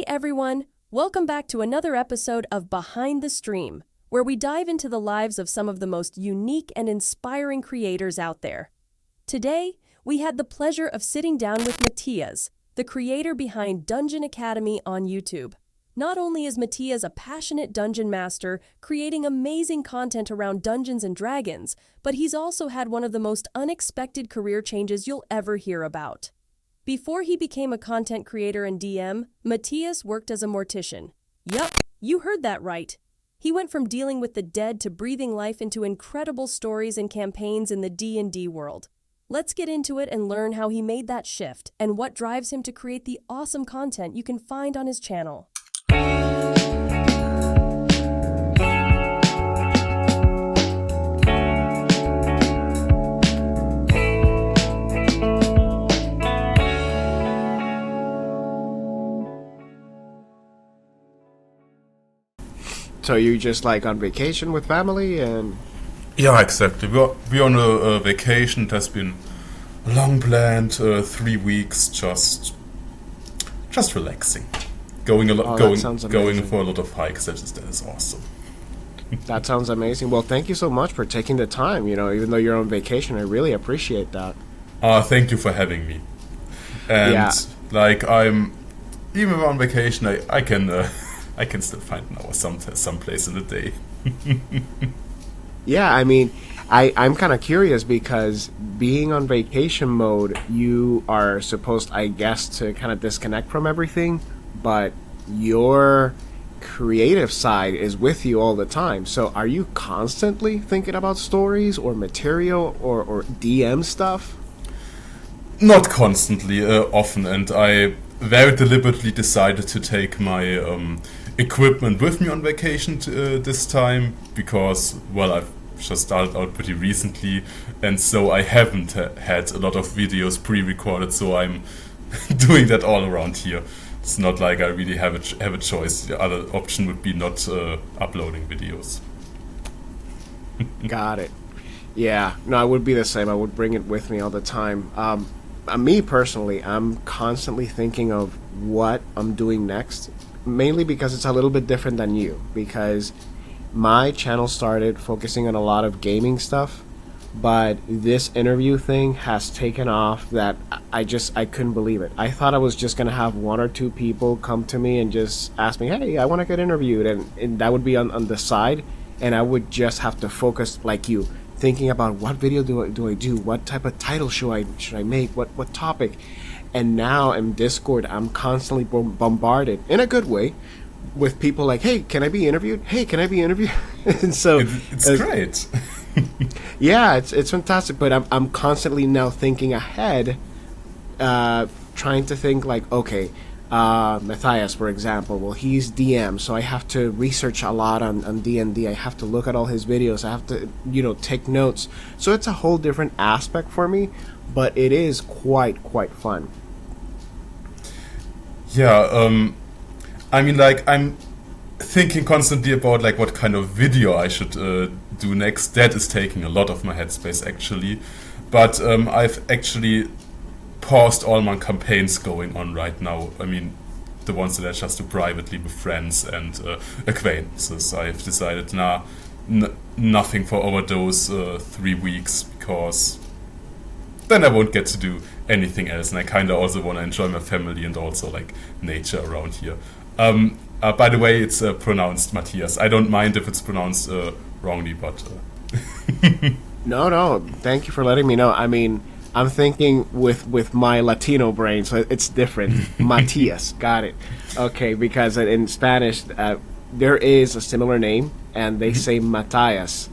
everyone! Welcome back to another episode of Behind the Stream, where we dive into the lives of some of the most unique and inspiring creators out there. Today, we had the pleasure of sitting down with Matthias, the creator behind Dungeon Academy on YouTube. Not only is Matthias a passionate dungeon master, creating amazing content around Dungeons and Dragons, but he's also had one of the most unexpected career changes you'll ever hear about. Before he became a content creator and DM, Matthias worked as a mortician. Yup, you heard that right. He went from dealing with the dead to breathing life into incredible stories and campaigns in the D&D world. Let's get into it and learn how he made that shift and what drives him to create the awesome content you can find on his channel. So you just like on vacation with family and... Yeah, exactly. We're on a vacation. It has been long planned, 3 weeks, just relaxing. Going for a lot of hikes. That is awesome. That sounds amazing. Well, thank you so much for taking the time. Even though you're on vacation, I really appreciate that. Thank you for having me. And I'm even on vacation. I can still find an hour someplace in the day. Yeah, I mean, I'm kind of curious because being on vacation mode, you are supposed, I guess, to kind of disconnect from everything, but your creative side is with you all the time. So are you constantly thinking about stories or material or DM stuff? Not constantly, often, and I very deliberately decided to take my equipment with me on vacation this time because, well, I've just started out pretty recently, and so I haven't had a lot of videos pre-recorded, so I'm doing that all around here. It's not like I really have a choice. The other option would be not uploading videos. Got it. Yeah, no, I would be the same. I would bring it with me all the time. Me personally, I'm constantly thinking of what I'm doing next, mainly because it's a little bit different than you, because my channel started focusing on a lot of gaming stuff, but this interview thing has taken off that I couldn't believe it. I thought I was just going to have one or two people come to me and just ask me, hey, I want to get interviewed, and that would be on the side, and I would just have to focus like you, thinking about what video do I do, what type of title should I make, what topic. And now in Discord, I'm constantly bombarded, in a good way, with people like, hey, can I be interviewed? Hey, can I be interviewed? And so it's great. Yeah, it's fantastic. But I'm constantly now thinking ahead, trying to think like, okay, Matthias, for example, well, he's DM, so I have to research a lot on D&D. I have to look at all his videos. I have to, take notes. So it's a whole different aspect for me, but it is quite fun. Yeah, I mean, I'm thinking constantly about what kind of video I should do next. That is taking a lot of my headspace, actually. But I've actually paused all my campaigns going on right now. I mean, the ones that I just do privately with friends and acquaintances. I've decided, nothing for over those 3 weeks, because then I won't get to do anything else, and I kind of also want to enjoy my family and also nature around here. By the way, it's pronounced Matthias. I don't mind if it's pronounced wrongly, but... No, thank you for letting me know. I mean, I'm thinking with my Latino brain, so it's different. Matias, got it. Okay, because in Spanish, there is a similar name, and they say Matthias.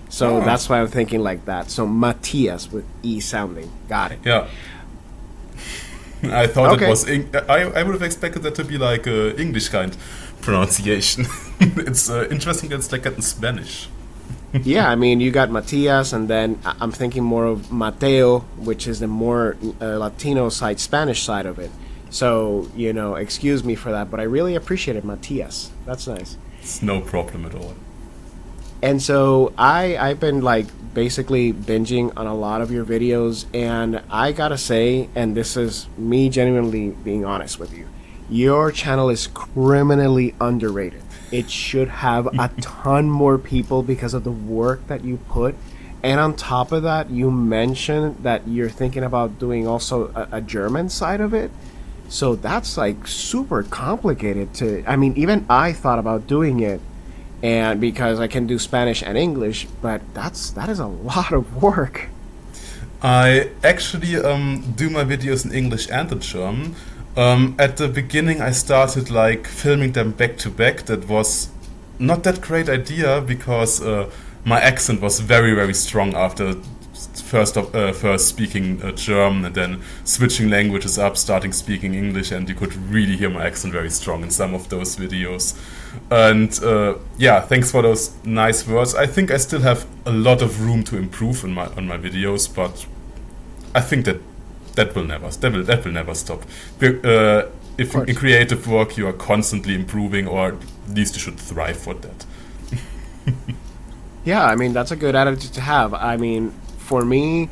So that's why I'm thinking like that. So Matthias with E sounding. Got it. Yeah. I thought it was... I would have expected that to be English kind pronunciation. It's interesting that it's that in Spanish. Yeah, I mean, you got Matias, and then I'm thinking more of Mateo, which is the more Latino side, Spanish side of it. So, excuse me for that, but I really appreciated Matias. That's nice. It's no problem at all. And so I've been basically binging on a lot of your videos, and I gotta say, and this is me genuinely being honest with you, your channel is criminally underrated. It should have a ton more people because of the work that you put. And on top of that, you mentioned that you're thinking about doing also a German side of it. So that's like super complicated to, I mean, even I thought about doing it, and because I can do Spanish and English, but that is a lot of work. I actually do my videos in English and in German. At the beginning, I started like filming them back to back. That was not that great idea because my accent was very, very strong after first speaking German and then switching languages up, starting speaking English, and you could really hear my accent very strong in some of those videos. And yeah, thanks for those nice words. I think I still have a lot of room to improve on my videos, but I think that will never stop. If in creative work you are constantly improving, or at least you should thrive for that. Yeah, I mean, that's a good attitude to have. I mean, for me,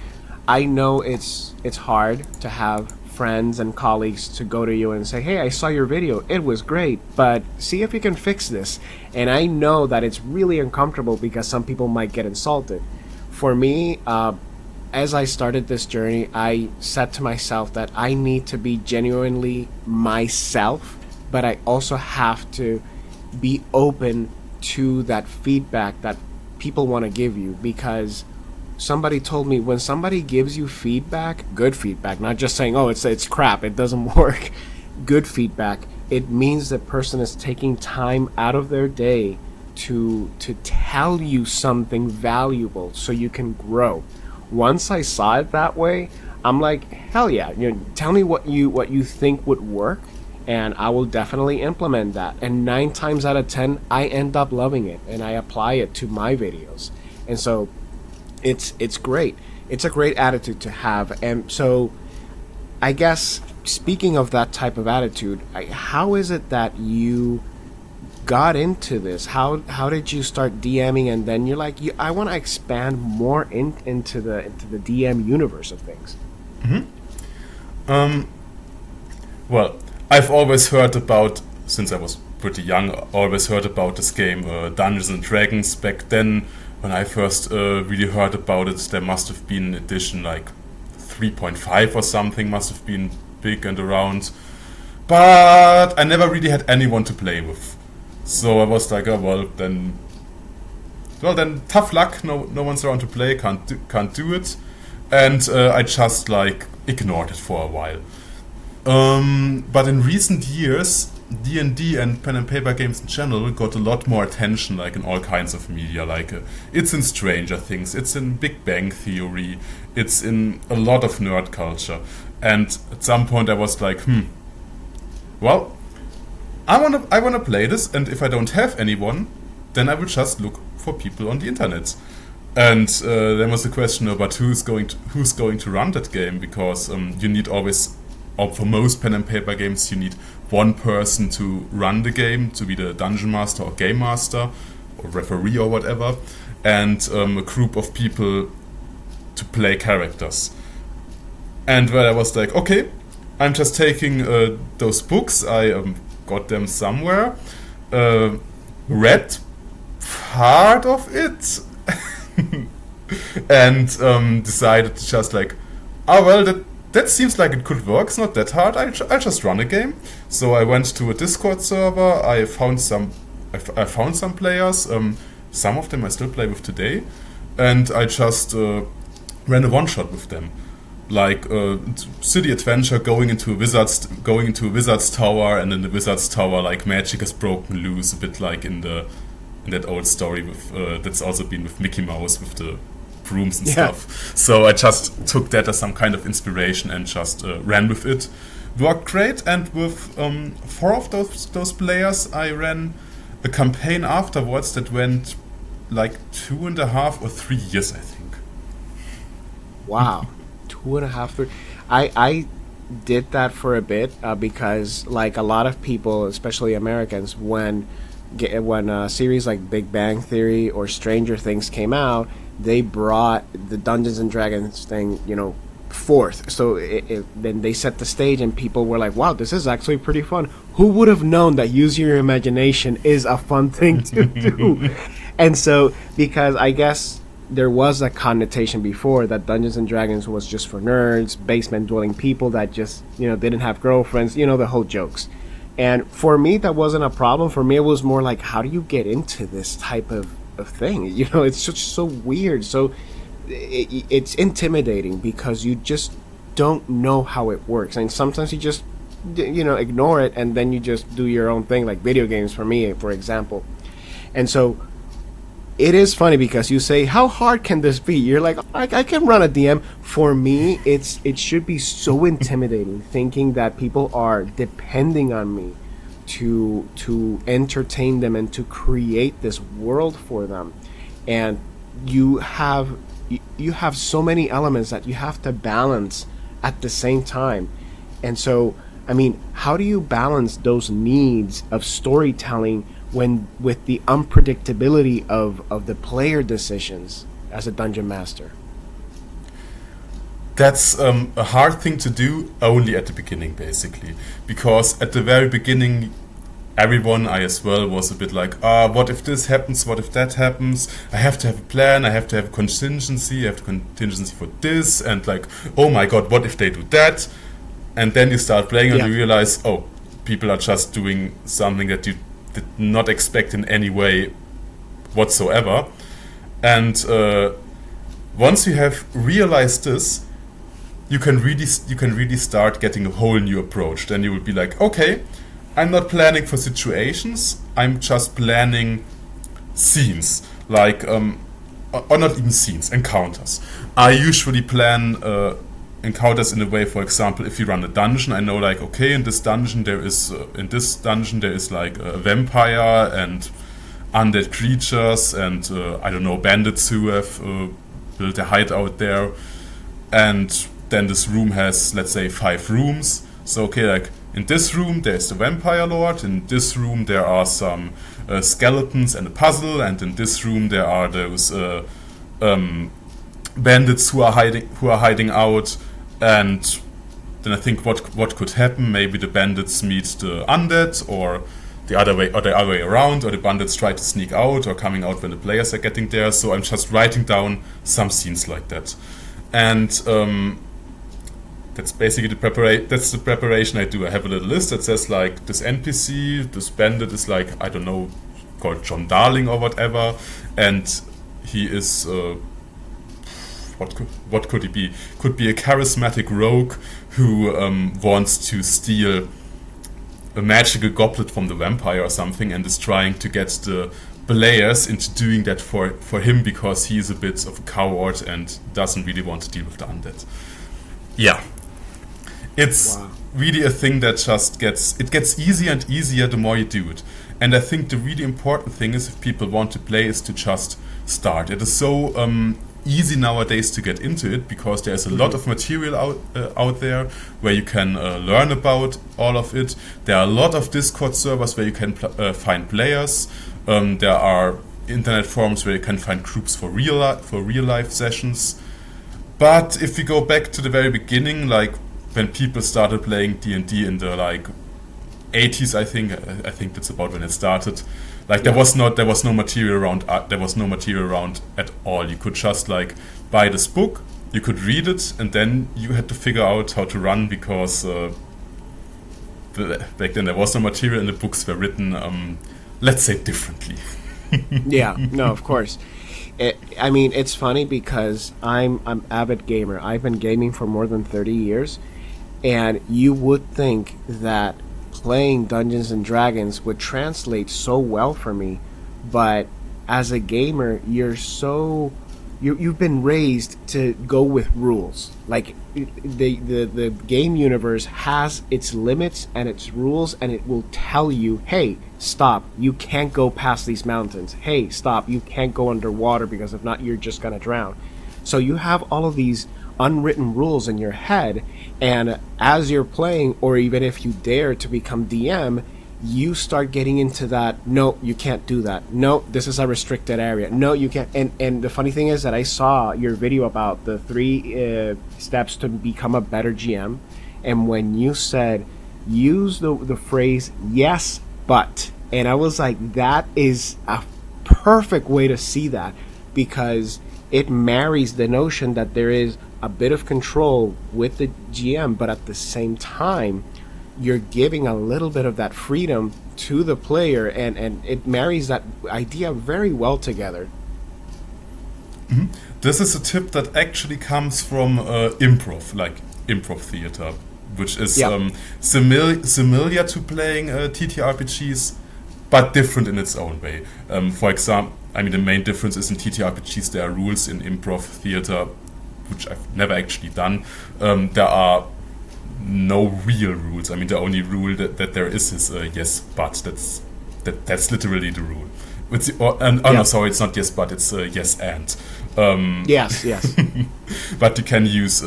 I know it's hard to have friends and colleagues to go to you and say, hey, I saw your video, it was great, but see if you can fix this. And I know that it's really uncomfortable because some people might get insulted. For me, as I started this journey, I said to myself that I need to be genuinely myself, but I also have to be open to that feedback that people want to give you, because somebody told me when somebody gives you feedback, good feedback, not just saying, oh, it's crap, it doesn't work, good feedback, it means that person is taking time out of their day to tell you something valuable so you can grow. Once I saw it that way, I'm like, hell yeah, tell me what you think would work, and I will definitely implement that. And 9 times out of 10, I end up loving it, and I apply it to my videos. And so it's great. It's a great attitude to have. And so I guess, speaking of that type of attitude, how is it that you got into this? How did you start DMing, and then you're like, I want to expand more into the DM universe of things? Mm-hmm. Well, I've always heard about, since I was pretty young, always heard about this game, Dungeons and Dragons. Back then, when I first really heard about it, there must have been an edition like 3.5 or something, must have been big and around. But I never really had anyone to play with. So I was like, oh, well then tough luck, no one's around to play, can't do it. And I just like ignored it for a while. But in recent years, D&D and pen and paper games in general got a lot more attention, like in all kinds of media. Like it's in Stranger Things, it's in Big Bang Theory, it's in a lot of nerd culture. And at some point I was like, well, I wanna play this, and if I don't have anyone, then I will just look for people on the internet. And then was the question about who's going to run that game, because you need always, or for most pen and paper games, you need one person to run the game, to be the dungeon master or game master or referee or whatever, and a group of people to play characters. And where I was like, okay, I'm just taking those books, I got them somewhere, read part of it, and decided to just like, oh well, that seems like it could work. It's not that hard. I'll just run a game. So I went to a Discord server. I found some players. Some of them I still play with today, and I just ran a one shot with them, like city adventure, going into a wizard's tower, and in the wizard's tower, like magic has broken loose, a bit like in that old story with that's also been with Mickey Mouse with the brooms and stuff. So I just took that as some kind of inspiration and just ran with it. Worked great, and with 4 of those players, I ran a campaign afterwards that went like 2.5 or 3 years, I think. Wow, 2.5, 3. I did that for a bit because, like a lot of people, especially Americans, when series like Big Bang Theory or Stranger Things came out, they brought the Dungeons and Dragons thing, forth. So then they set the stage, and people were like, "Wow, this is actually pretty fun." Who would have known that use your imagination is a fun thing to do? And so, because I guess there was a connotation before that Dungeons and Dragons was just for nerds, basement dwelling people that just, didn't have girlfriends, the whole jokes. And for me, that wasn't a problem. For me, it was more like, how do you get into this type of thing? It's just so weird. So it's intimidating because you just don't know how it works. And sometimes you just, ignore it, and then you just do your own thing, like video games for me, for example. And so it is funny because you say, how hard can this be? You're like, I can run a DM. For me, it should be so intimidating thinking that people are depending on me to entertain them and to create this world for them. And you have so many elements that you have to balance at the same time. And so, I mean, how do you balance those needs of storytelling with the unpredictability of the player decisions as a dungeon master? That's a hard thing to do only at the beginning, basically. Because at the very beginning, everyone, I as well, was a bit like, what if this happens, what if that happens? I have to have a plan, I have to have a contingency, I have a contingency for this, and like, oh my god, what if they do that? And then you start playing and you realize, oh, people are just doing something that you did not expect in any way whatsoever. And once you have realized this, you can really start getting a whole new approach. Then you will be like, okay, I'm not planning for situations, I'm just planning scenes, like or not even scenes, encounters. I usually plan encounters in a way, for example, if you run a dungeon, I know like, okay, in this dungeon there is like a vampire and undead creatures and I don't know, bandits who have built a hideout there, and then this room has, let's say, 5 rooms. So okay, like in this room there's the vampire lord, in this room there are some skeletons and a puzzle, and in this room there are those bandits who are hiding out. And then I think what could happen, maybe the bandits meet the undead, or the other way around, or the bandits try to sneak out or coming out when the players are getting there. So I'm just writing down some scenes like that. And that's basically the preparation I do. I have a little list that says like, this NPC, this bandit is like, I don't know, called John Darling or whatever, and he is what could he be? Could be a charismatic rogue who wants to steal a magical goblet from the vampire or something, and is trying to get the players into doing that for him, because he is a bit of a coward and doesn't really want to deal with the undead. Yeah. It's really a thing that just gets easier and easier the more you do it. And I think the really important thing is, if people want to play, is to just start. It is so easy nowadays to get into it, because there's a lot of material out there where you can learn about all of it. There are a lot of Discord servers where you can find players. There are internet forums where you can find groups for real life sessions. But if we go back to the very beginning, like when people started playing D&D in the like 80s, I think that's about when it started. Like there was no material around. There was no material around at all. You could just like buy this book, you could read it, and then you had to figure out how to run, because back then there was no material, and the books were written, let's say, differently. Yeah, no, of course. I mean, it's funny because I'm an avid gamer. I've been gaming for more than 30 years, and you would think that playing Dungeons and Dragons would translate so well for me, but as a gamer, you've been raised to go with rules. Like the game universe has its limits and its rules, and it will tell you, hey, stop, you can't go past these mountains. Hey, stop, you can't go underwater, because if not, you're just gonna drown. So you have all of these unwritten rules in your head, and as you're playing, or even if you dare to become DM, you start getting into that, no, you can't do that. No, this is a restricted area. No, you can't. And the funny thing is that I saw your video about the 3 steps to become a better GM. And when you said, use the phrase, yes, but. And I was like, that is a perfect way to see that, because it marries the notion that there is a bit of control with the GM, but at the same time, you're giving a little bit of that freedom to the player, and it marries that idea very well together. Mm-hmm. This is a tip that actually comes from improv, like improv theater, which is similar to playing TTRPGs, but different in its own way. For example, I mean, the main difference is in TTRPGs there are rules. In improv theater, which I've never actually done, there are no real rules. I mean, the only rule that there is yes, but. That's literally the rule. No, sorry, it's not yes, but it's yes and. Yes. But you can use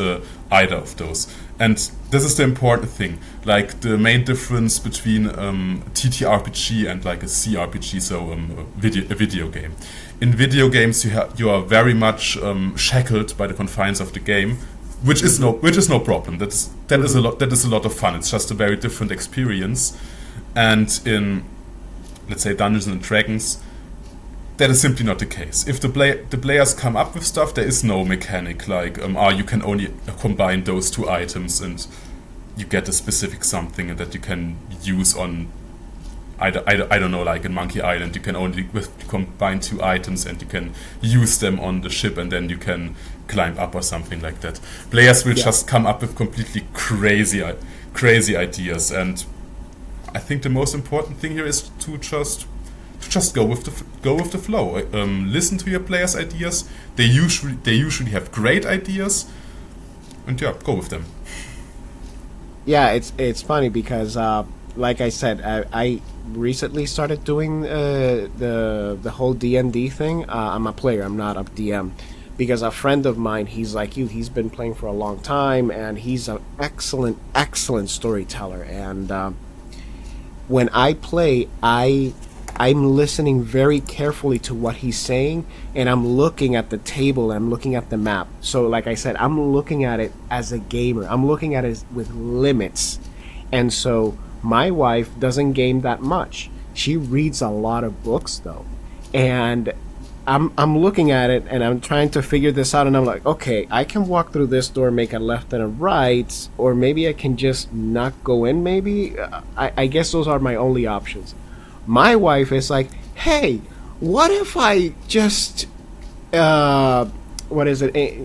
either of those. And this is the important thing. Like, the main difference between TTRPG and like a CRPG, so a video game. In video games, you are very much shackled by the confines of the game, which is no problem. That is a lot of fun. It's just a very different experience. And in, let's say, Dungeons and Dragons, that is simply not the case. If the players come up with stuff, there is no mechanic like you can only combine those 2 items and you get a specific something that you can use on I don't know, like in Monkey Island, you can only combine 2 items and you can use them on the ship and then you can climb up or something like that. Players will just come up with completely crazy ideas, and I think the most important thing here is to just go with the flow. Listen to your players' ideas. They usually have great ideas, and go with them. Yeah, it's funny because like I said, I recently started doing the whole D&D thing. I'm a player, I'm not a DM, because a friend of mine, he's like you, he's been playing for a long time, and he's an excellent storyteller. And when I play, I'm listening very carefully to what he's saying, and I'm looking at the table, I'm looking at the map. So like I said, I'm looking at it as a gamer. I'm looking at it with limits. And so my wife doesn't game that much. She reads a lot of books though. And I'm looking at it and I'm trying to figure this out, and I'm like, okay, I can walk through this door, make a left and a right, or maybe I can just not go in, maybe. I guess those are my only options. My wife is like, hey, what if I just,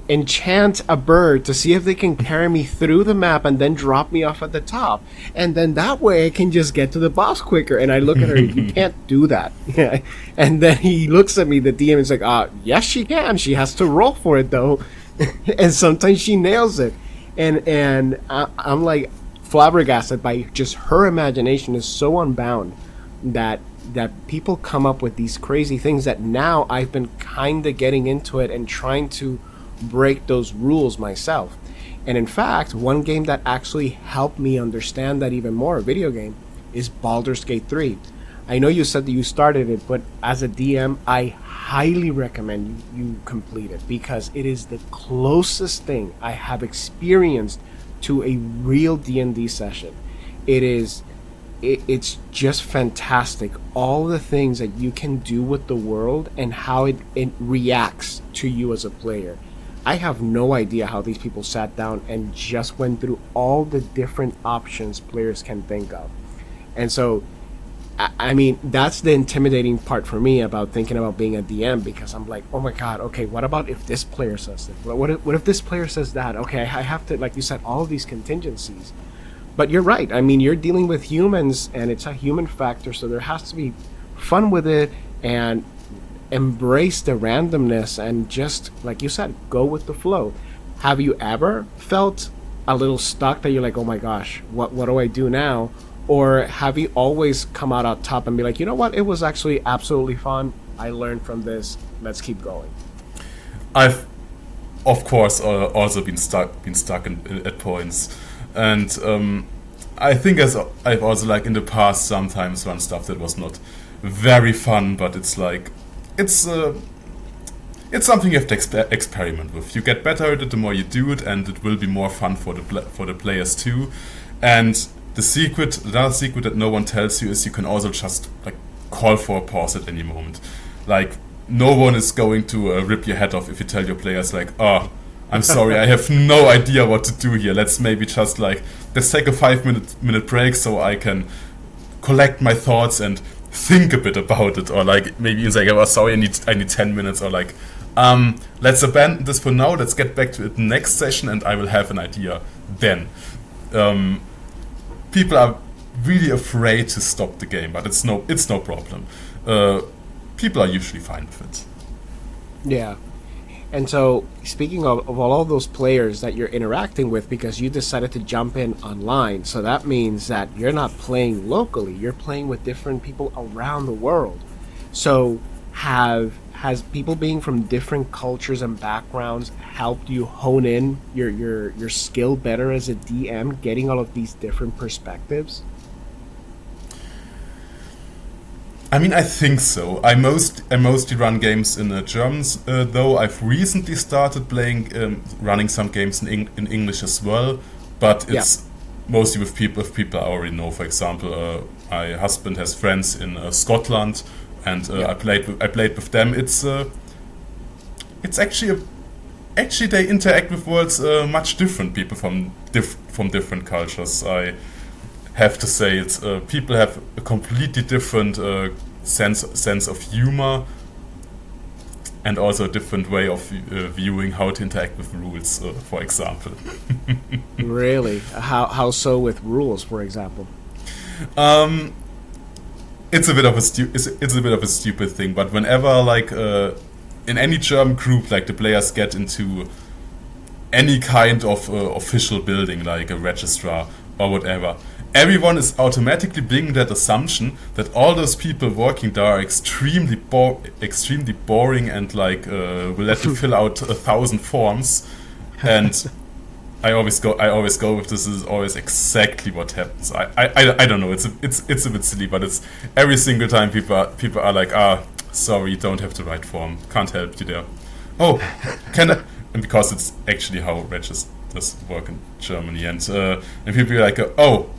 enchant a bird to see if they can carry me through the map and then drop me off at the top? And then that way I can just get to the boss quicker. And I look at her, you can't do that. And then he looks at me, the DM, is like, yes, she can. She has to roll for it, though. And sometimes she nails it. And I'm like flabbergasted by just her imagination is so unbound that people come up with these crazy things that now I've been kind of getting into it and trying to break those rules myself. And in fact, one game that actually helped me understand that even more, a video game, is Baldur's Gate 3. I know you said that you started it, but as a DM, I highly recommend you complete it, because it is the closest thing I have experienced to a real D&D session. It's just fantastic. All the things that you can do with the world and how it reacts to you as a player. I have no idea how these people sat down and just went through all the different options players can think of. And so, I mean, that's the intimidating part for me about thinking about being a DM, because I'm like, oh my god, okay, what about if this player says this? What if this player says that? Okay, I have to, like you said, all of these contingencies. But you're right. I mean, you're dealing with humans, and it's a human factor, so there has to be fun with it and embrace the randomness and just, like you said, go with the flow. Have you ever felt a little stuck that you're like, oh my gosh, what do I do now? Or have you always come out on top and be like, you know what, it was actually absolutely fun. I learned from this. Let's keep going. I've, of course, also been stuck at points. And I think as I've also like in the past sometimes run stuff that was not very fun, but it's like it's something you have to experiment with. You get better at it the more you do it, and it will be more fun for the players too. And another secret that no one tells you is you can also just like call for a pause at any moment. Like no one is going to rip your head off if you tell your players like, "Oh, I'm sorry, I have no idea what to do here. Let's maybe just like let's take a 5-minute break so I can collect my thoughts and think a bit about it." Or like maybe you say, "Oh, sorry, I need 10 minutes." Or like, let's abandon this for now. Let's get back to it next session, and I will have an idea then. People are really afraid to stop the game, but it's no problem. People are usually fine with it. Yeah. And so, speaking of all of those players that you're interacting with, because you decided to jump in online, so that means that you're not playing locally, you're playing with different people around the world. So, has people being from different cultures and backgrounds helped you hone in your skill better as a DM, getting all of these different perspectives? I mean, I think so. I mostly run games in German, though I've recently started running some games in English as well. But it's mostly with people I already know. For example, my husband has friends in Scotland, and I played with them. It's actually they interact with worlds much different. People from different cultures. I have to say it's people have a completely different sense of humor, and also a different way of viewing how to interact with rules, for example. Really? How so with rules, for example? It's a bit of a stupid thing, but whenever like in any German group, like the players get into any kind of official building, like a registrar or whatever, everyone is automatically bringing that assumption that all those people working there are extremely boring and like will let you fill out 1,000 forms. And I always go with this is always exactly what happens. I don't know. It's a bit silly, but it's every single time people are like, sorry, you don't have the right form. Can't help you there. Oh, can I? And because it's actually how registers work in Germany, and people are like, oh.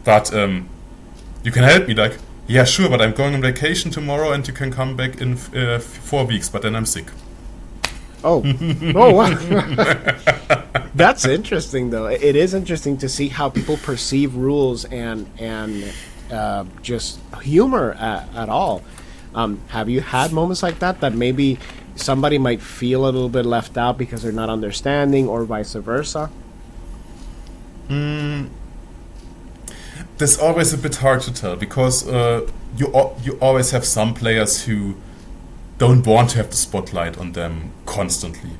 But you can help me, like, yeah, sure, but I'm going on vacation tomorrow and you can come back in 4 weeks, but then I'm sick. Oh, oh, wow. That's interesting, though. It is interesting to see how people perceive rules and just humor at all. Have you had moments like that maybe somebody might feel a little bit left out because they're not understanding, or vice versa? That's always a bit hard to tell, because you always have some players who don't want to have the spotlight on them constantly.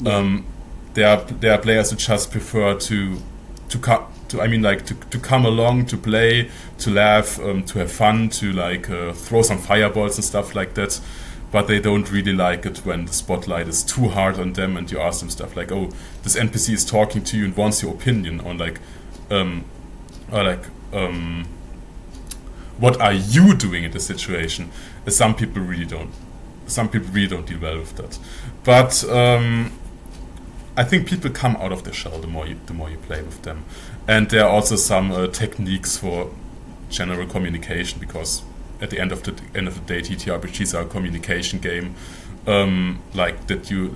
There are players who just prefer to come along, to play, to laugh, to have fun, to like throw some fireballs and stuff like that. But they don't really like it when the spotlight is too hard on them, and you ask them stuff like, "Oh, this NPC is talking to you and wants your opinion on what are you doing in this situation?" Some people really don't deal well with that. But I think people come out of their shell the more you play with them, and there are also some techniques for general communication, because at the end of the day, TTRPGs are a communication game, like that you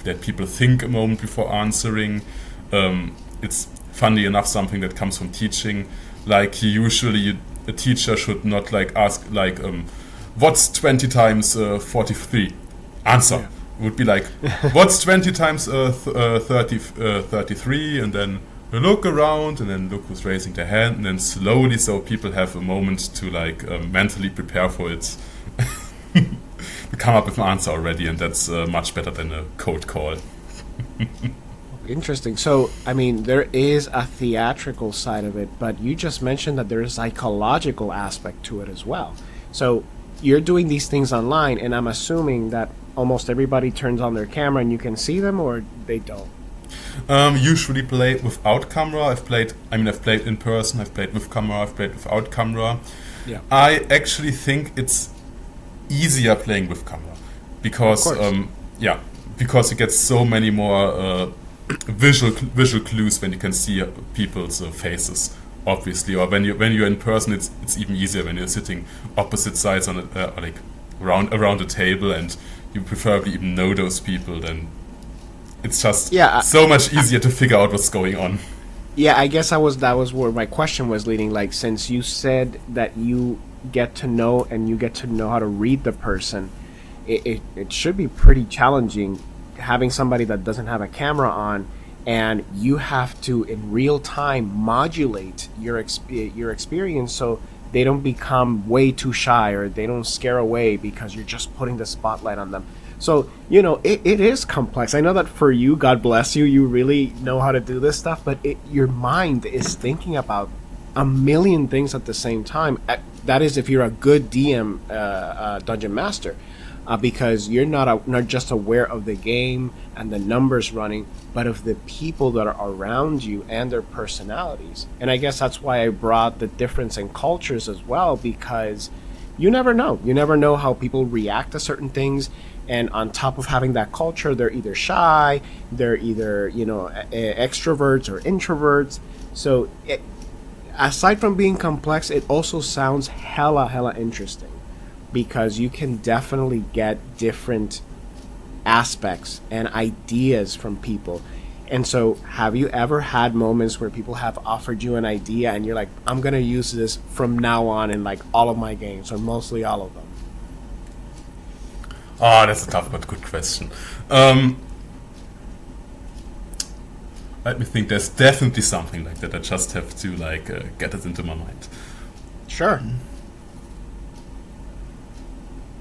let people think a moment before answering. It's funny enough something that comes from teaching. Like usually a teacher should not like ask like what's 20 times 43? Answer. Yeah. Would be like what's 20 times 33, and then look around, and then look who's raising their hand, and then slowly, so people have a moment to like mentally prepare for it. Come up with an answer already, and that's much better than a cold call. Interesting. So, I mean, there is a theatrical side of it, but you just mentioned that there is a psychological aspect to it as well. So, you're doing these things online, and I'm assuming that almost everybody turns on their camera and you can see them, or they don't? Usually play without camera. I've played in person, I've played with camera, I've played without camera. Yeah. I actually think it's easier playing with camera because because you get so many more visual clues when you can see people's faces, obviously. Or when you're in person, it's even easier when you're sitting opposite sides on like around a table, and you preferably even know those people. Then it's just so much easier to figure out what's going on. Yeah, I guess that was where my question was leading. Like, since you said that you get to know how to read the person, it should be pretty challenging having somebody that doesn't have a camera on, and you have to in real time modulate your experience so they don't become way too shy or they don't scare away because you're just putting the spotlight on them. So, it is complex. I know that for you, God bless you, you really know how to do this stuff, but your mind is thinking about a million things at the same time. That is if you're a good DM, Dungeon Master, because you're not just aware of the game and the numbers running, but of the people that are around you and their personalities. And I guess that's why I brought the difference in cultures as well, because you never know. You never know how people react to certain things. And on top of having that culture, they're either shy, they're either, extroverts or introverts. So aside from being complex, it also sounds hella interesting, because you can definitely get different aspects and ideas from people. And so have you ever had moments where people have offered you an idea and you're like, I'm going to use this from now on in like all of my games, or mostly all of them? Oh, that's a tough but good question. Let me think. There's definitely something like that. I just have to get it into my mind. Sure.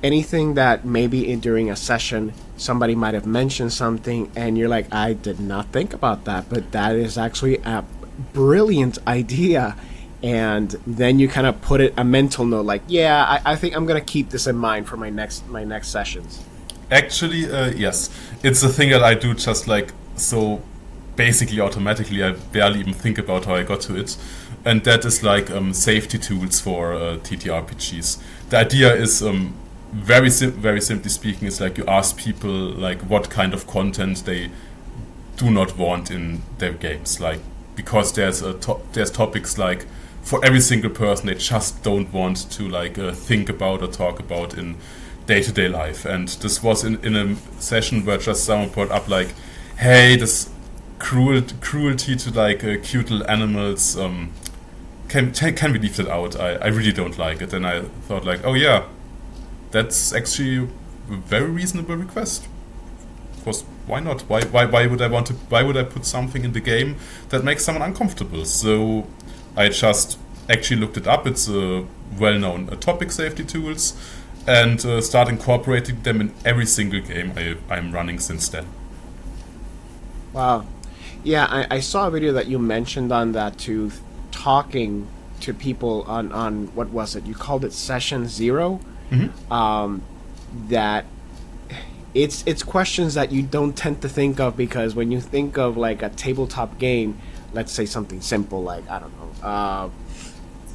Anything that maybe during a session somebody might have mentioned something and you're like, I did not think about that, but that is actually a brilliant idea. And then you kind of put it a mental note, like, I think I'm gonna keep this in mind for my next sessions. Actually, yes, it's a thing that I do just so basically automatically. I barely even think about how I got to it, and that is safety tools for TTRPGs. The idea is very simply speaking, is you ask people what kind of content they do not want in their games, because there's topics for every single person they just don't want to think about or talk about in day-to-day life. And this was in a session where just someone brought up hey, this cruelty to cute little animals, can we leave that out? I really don't like it. And I thought oh yeah, that's actually a very reasonable request. Of course, why not? Why would I put something in the game that makes someone uncomfortable? So I just actually looked it up. It's a well-known topic, safety tools, and start incorporating them in every single game I'm running since then. Wow. Yeah, I saw a video that you mentioned on that, to talking to people on what was it? You called it Session 0? Mm-hmm. That it's questions that you don't tend to think of, because when you think of a tabletop game, let's say something simple I don't know,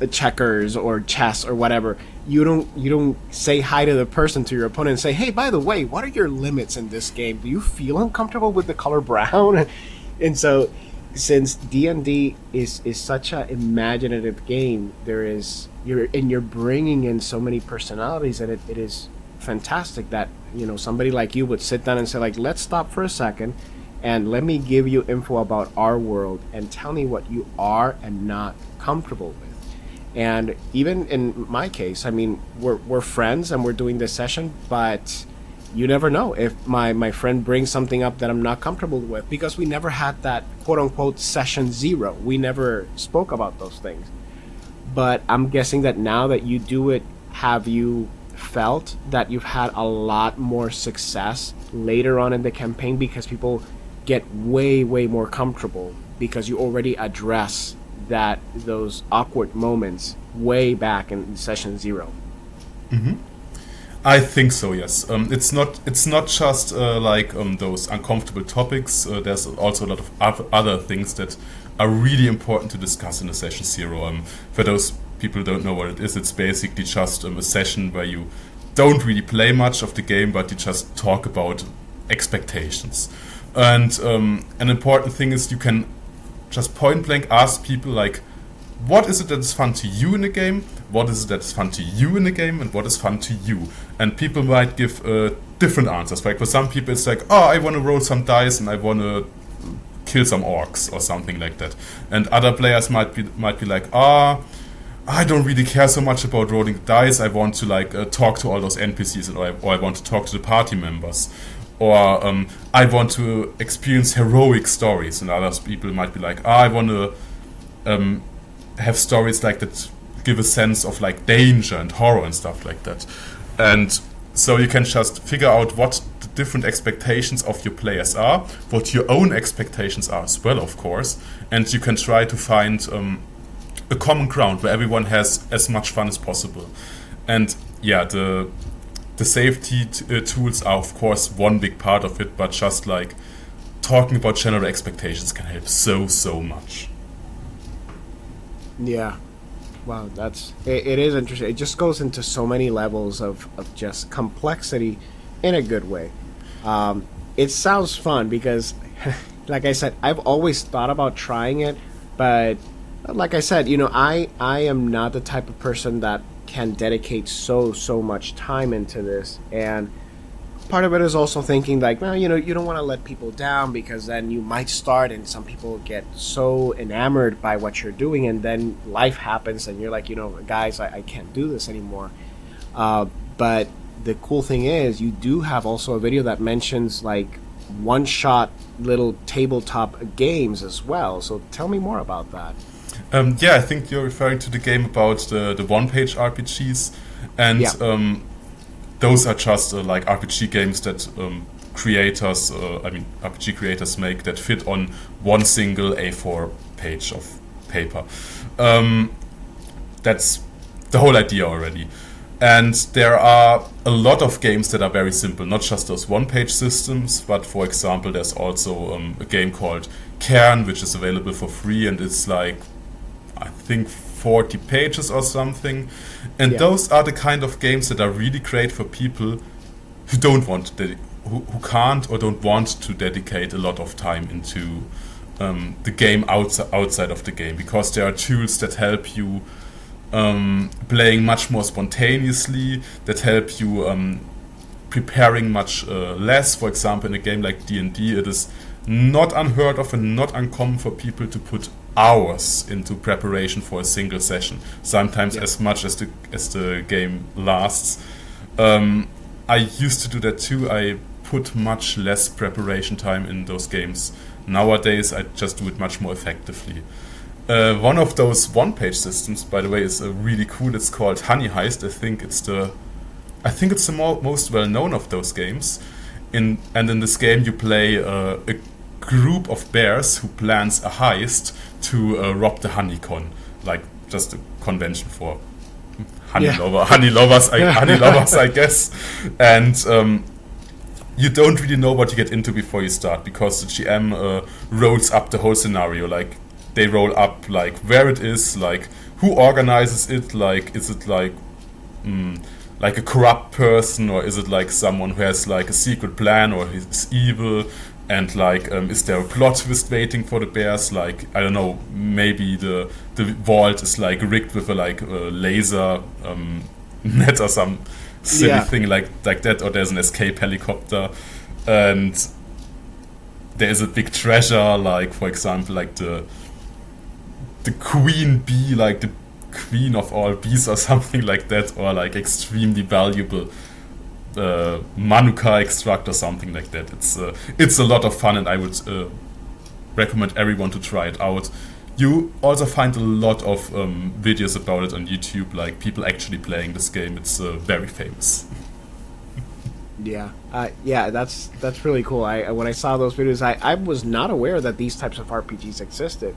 checkers or chess or whatever, you don't say hi to the person, to your opponent, and say, hey, by the way, what are your limits in this game? Do you feel uncomfortable with the color brown? And so, since D&D is such an imaginative game, you're bringing in so many personalities, and it is fantastic that somebody like you would sit down and say let's stop for a second and let me give you info about our world and tell me what you are and not comfortable with. And even in my case, I mean, we're friends and we're doing this session, but you never know if my friend brings something up that I'm not comfortable with, because we never had that quote-unquote Session 0. We never spoke about those things. But I'm guessing that now that you do it, have you felt that you've had a lot more success later on in the campaign, because people get way more comfortable because you already address those awkward moments way back in Session 0? Mm-hmm. I think so. Yes. It's not just like those uncomfortable topics. There's also a lot of other things that are really important to discuss in a session zero. For those people who don't know what it is, it's basically just a session where you don't really play much of the game, but you just talk about expectations. And an important thing is you can just point blank ask people like, what is it that is fun to you in a game? What is it that is fun to you in a game? And what is fun to you? And people might give different answers. Like for some people, it's like, oh, I want to roll some dice and I want to kill some orcs or something like that. And other players might be like, I don't really care so much about rolling dice. I want to like talk to all those NPCs, or I want to talk to the party members. Or I want to experience heroic stories. And other people might be like, I want to have stories like that give a sense of like danger and horror and stuff like that. And so you can just figure out what the different expectations of your players are, what your own expectations are as well, of course, and you can try to find a common ground where everyone has as much fun as possible. And yeah, the safety tools are of course one big part of it, but just like talking about general expectations can help so much. Yeah. Wow, it is interesting. It just goes into so many levels of just complexity in a good way. It sounds fun because, like I said, I've always thought about trying it, but like I said, I am not the type of person that can dedicate so much time into this. And part of it is also thinking like, well, you don't want to let people down, because then you might start and some people get so enamored by what you're doing, and then life happens and you're like, guys, I can't do this anymore. But the cool thing is you do have also a video that mentions like one-shot little tabletop games as well. So tell me more about that. Yeah, I think you're referring to the game about the one-page RPGs. And yeah. Those are just like RPG games that RPG creators make that fit on one single A4 page of paper. That's the whole idea already. And there are a lot of games that are very simple, not just those one-page systems, but for example, there's also a game called Cairn, which is available for free, and it's like, I think 40 pages or something. And those are the kind of games that are really great for people who don't want to who can't or don't want to dedicate a lot of time into the game outside of the game, because there are tools that help you playing much more spontaneously, that help you preparing much less. For example, in a game like D&D, it is not unheard of and not uncommon for people to put hours into preparation for a single session, sometimes as much as the game lasts. I used to do that too. I put much less preparation time in those games. Nowadays I just do it much more effectively. One of those one-page systems, by the way, is really cool. It's called Honey Heist. I think it's the most well-known of those games. In this game you play a group of bears who plans a heist to rob the honeycon, like just a convention for honey lovers, I guess. And you don't really know what you get into before you start, because the GM rolls up the whole scenario. Like they roll up like where it is, like who organizes it, like is it like a corrupt person, or is it like someone who has like a secret plan or is evil, and like is there a plot twist waiting for the bears? Like, I don't know, maybe the vault is like rigged with a laser net or some silly thing like that, or there's an escape helicopter and there's a big treasure, like for example like the queen bee, like the queen of all bees or something like that, or like extremely valuable manuka extract or something like that. It's a lot of fun, and I would recommend everyone to try it out. You also find a lot of videos about it on YouTube, like people actually playing this game. It's very famous. Yeah, that's really cool. When I saw those videos, I was not aware that these types of RPGs existed.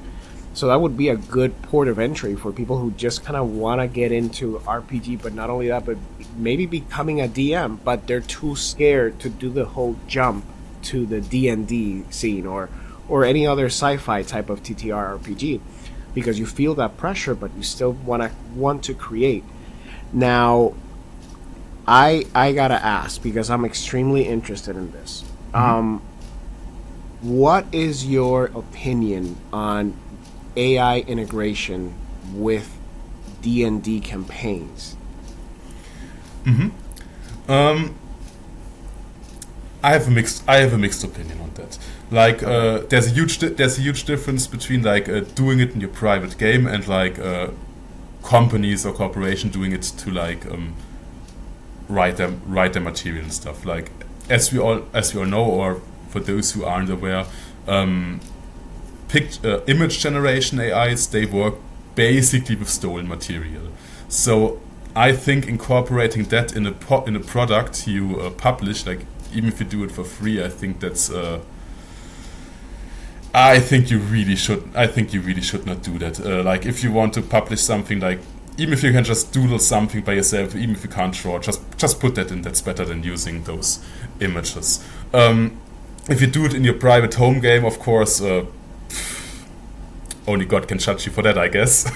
So that would be a good port of entry for people who just kind of want to get into RPG, but not only that, but maybe becoming a DM, but they're too scared to do the whole jump to the D&D scene or any other sci-fi type of TTRPG, because you feel that pressure, but you still want to create. Now, I gotta ask, because I'm extremely interested in this. What is your opinion on AI integration with D&D campaigns? I have a mixed opinion on that. Like, there's a huge difference between like doing it in your private game and like companies or corporation doing it to like write their material and stuff. Like, as we all know, or for those who aren't aware, image generation AIs, they work basically with stolen material. So I think incorporating that in a product you publish, like even if you do it for free, I think that's. I think you really should not do that. Like, if you want to publish something, like even if you can just doodle something by yourself, even if you can't draw, just put that in. That's better than using those images. If you do it in your private home game, of course, only God can judge you for that, I guess.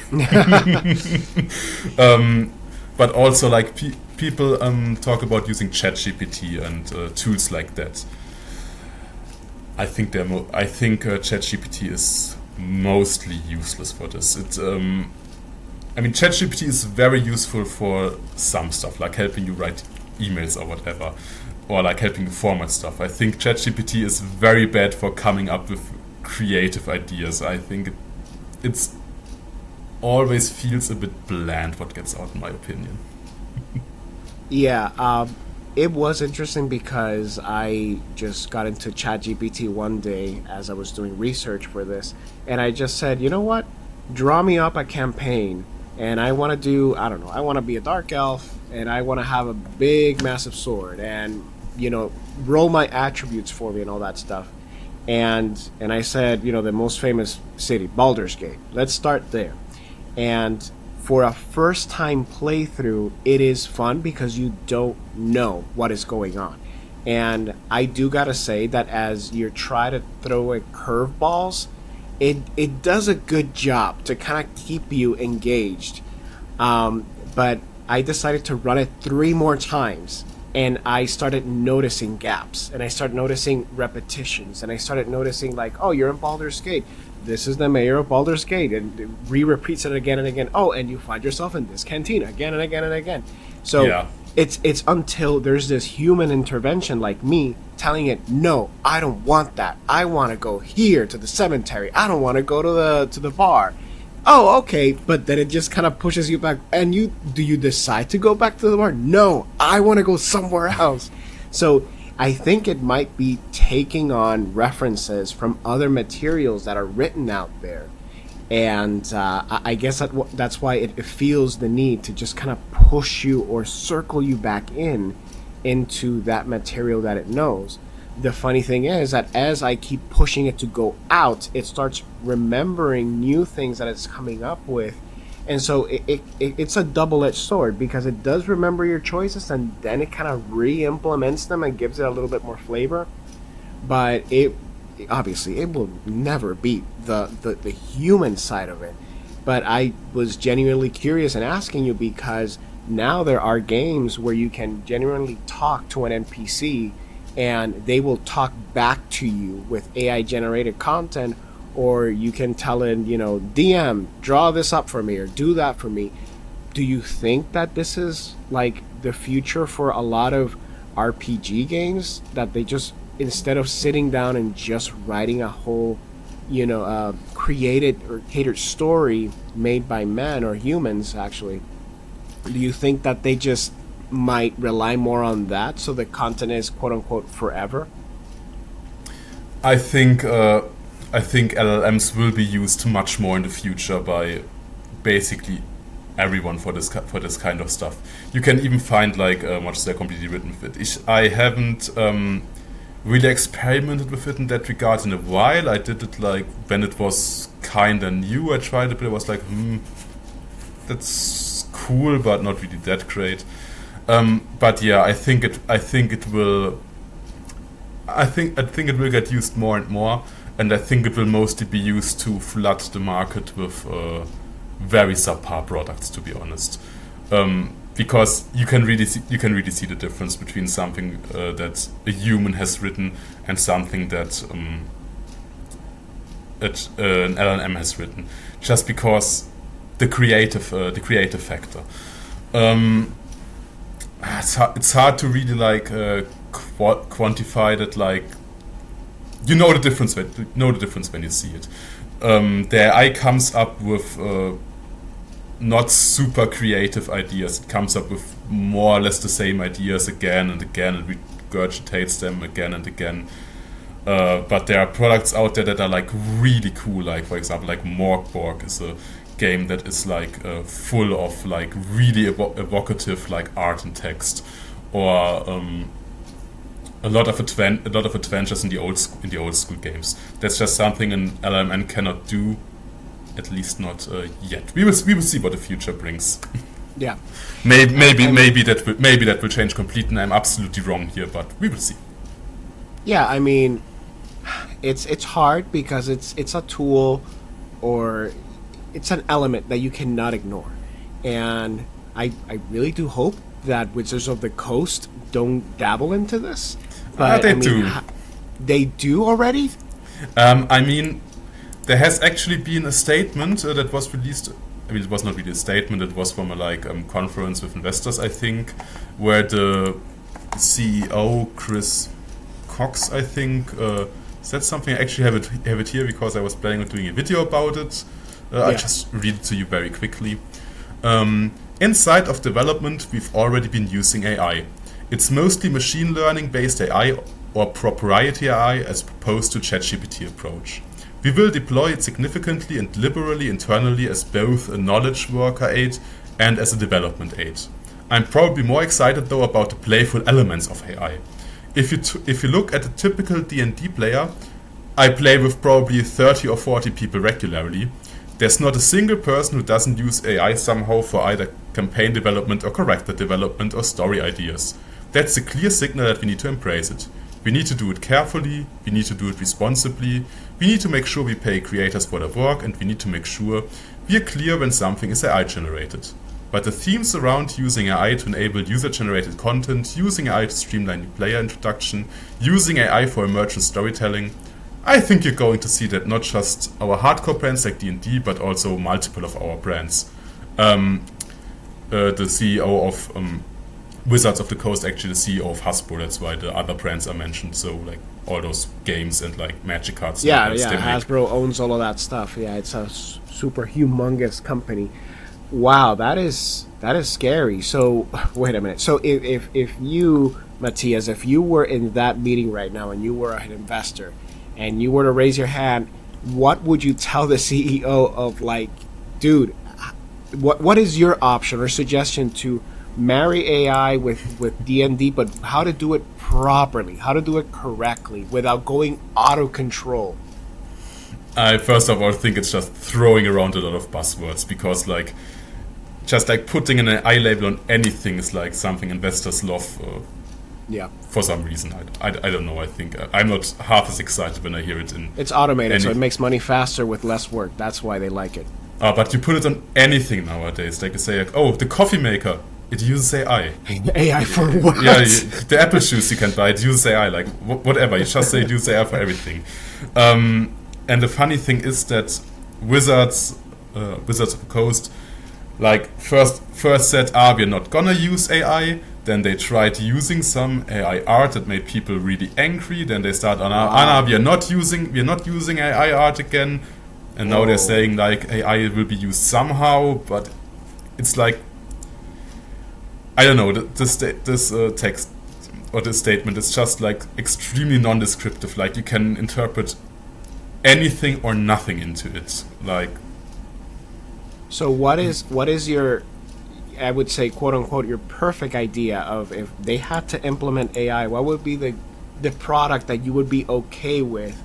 But also, like, people talk about using ChatGPT and tools like that. I think ChatGPT is mostly useless for this. ChatGPT is very useful for some stuff, like helping you write emails or whatever, or like helping you format stuff. I think ChatGPT is very bad for coming up with creative ideas. I think it's always feels a bit bland what gets out, in my opinion. Yeah, it was interesting because I just got into ChatGPT one day as I was doing research for this, and I just said, you know what, draw me up a campaign, and I want to do, I don't know, I want to be a dark elf, and I want to have a big massive sword, and, you know, roll my attributes for me and all that stuff. And I said, you know, the most famous city, Baldur's Gate, let's start there. And for a first time playthrough, it is fun because you don't know what is going on. And I do gotta say that as you try to throw a curveballs, it does a good job to kind of keep you engaged. But I decided to run it 3 more times, and I started noticing gaps, and I started noticing repetitions, and I started noticing, like, oh, you're in Baldur's Gate. This is the mayor of Baldur's Gate, and it repeats it again and again. Oh, and you find yourself in this cantina again and again and again. So yeah. It's until there's this human intervention like me telling it, no, I don't want that. I want to go here to the cemetery. I don't want to go to the bar. Oh, okay, but then it just kind of pushes you back. And do you decide to go back to the bar? No, I want to go somewhere else. So I think it might be taking on references from other materials that are written out there. And I guess that's why it feels the need to just kind of push you or circle you back into that material that it knows. The funny thing is that as I keep pushing it to go out, it starts remembering new things that it's coming up with. And so it's a double-edged sword, because it does remember your choices, and then it kind of re-implements them and gives it a little bit more flavor. But obviously it will never beat the human side of it. But I was genuinely curious and asking you because now there are games where you can genuinely talk to an NPC and they will talk back to you with AI generated content, or you can tell it, you know, DM, draw this up for me or do that for me. Do you think that this is like the future for a lot of RPG games, that they just, instead of sitting down and just writing a whole, created or catered story made by men or humans, actually, do you think that they just might rely more on that so the content is quote unquote forever? I think LLMs will be used much more in the future by basically everyone for this kind of stuff. You can even find like mods that are completely written with it. I haven't really experimented with it in that regard in a while. I did it like when it was kinda new. I tried it, but I was like, that's cool, but not really that great. But yeah, I think it will get used more and more, and I think it will mostly be used to flood the market with very subpar products, to be honest. Because you can really see the difference between something that a human has written and something that an LLM has written, just because the creative factor. It's hard to really like quantify that. Like, you know the difference when you see it. The AI comes up with not super creative ideas. It comes up with more or less the same ideas again and again and regurgitates them again and again. But there are products out there that are like really cool. Like, for example, like Morkborg is a game that is like full of like really evocative like art and text, or a lot of adventures in the old school games. That's just something an LLM cannot do, at least not yet. We will see what the future brings. Yeah, maybe that will change completely. And I'm absolutely wrong here, but we will see. Yeah, I mean, it's hard because it's a tool, or it's an element that you cannot ignore, and I really do hope that Wizards of the Coast don't dabble into this. But they do. They do already? I mean, there has actually been a statement that was released. I mean, it was not really a statement. It was from a conference with investors, I think, where the CEO Chris Cox, I think, said something. I actually have it here because I was planning on doing a video about it. I'll just read it to you very quickly. Inside of development, we've already been using AI. It's mostly machine learning based AI or proprietary AI as opposed to ChatGPT approach. We will deploy it significantly and liberally internally as both a knowledge worker aid and as a development aid. I'm probably more excited though about the playful elements of AI. If you look at a typical D&D player, I play with probably 30 or 40 people regularly. There's not a single person who doesn't use AI somehow for either campaign development or character development or story ideas. That's a clear signal that we need to embrace it. We need to do it carefully, we need to do it responsibly, we need to make sure we pay creators for their work, and we need to make sure we are clear when something is AI generated. But the themes around using AI to enable user-generated content, using AI to streamline the player introduction, using AI for emergent storytelling, I think you're going to see that not just our hardcore brands like D&D, but also multiple of our brands. The CEO of Wizards of the Coast, actually the CEO of Hasbro, that's why the other brands are mentioned. So like all those games and like magic cards. Yeah, Hasbro owns all of that stuff. Yeah, it's a super humongous company. Wow, that is scary. So wait a minute. So if you, Matthias, if you were in that meeting right now and you were an investor and you were to raise your hand, what would you tell the CEO of, like, dude, what is your option or suggestion to marry AI with D&D, but how to do it properly, how to do it correctly without going auto control? I first of all think it's just throwing around a lot of buzzwords, because like just like putting an AI label on anything is like something investors love. For some reason, I don't know. I think I'm not half as excited when I hear it in. It's automated, so it makes money faster with less work. That's why they like it. But you put it on anything nowadays. Like you say, like, oh, the coffee maker, it uses AI. AI for what? Yeah, the apple juice you can buy, it uses AI. Like whatever, you just say it uses AI for everything. And the funny thing is that Wizards of the Coast, like first said, we're not gonna use AI. Then they tried using some AI art that made people really angry. Then they start we're not using AI art again. And now they're saying like AI will be used somehow, but it's like, I don't know. This text or this statement is just like extremely non-descriptive. Like you can interpret anything or nothing into it. Like, so what is your, I would say, quote unquote, your perfect idea of if they had to implement AI? What would be the product that you would be okay with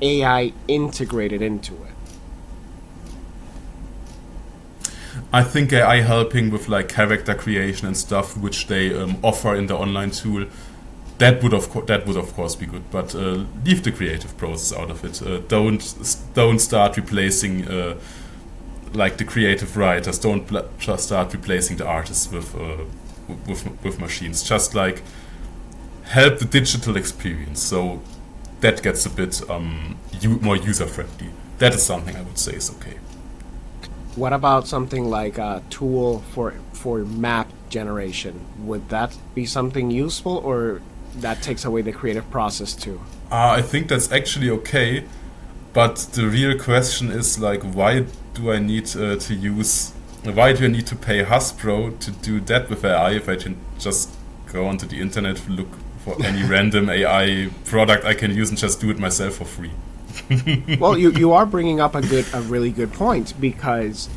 AI integrated into it? I think AI helping with like character creation and stuff, which they offer in the online tool, that would of course be good. But leave the creative process out of it. Don't start replacing like the creative writers. Don't just start replacing the artists with machines. Just like help the digital experience, so that gets a bit more user friendly. That is something I would say is okay. What about something like a tool for map generation? Would that be something useful, or that takes away the creative process too? I think that's actually okay, but the real question is like, why do I need to pay Hasbro to do that with AI if I can just go onto the internet, look for any random AI product I can use and just do it myself for free? Well, you are bringing up a really good point, because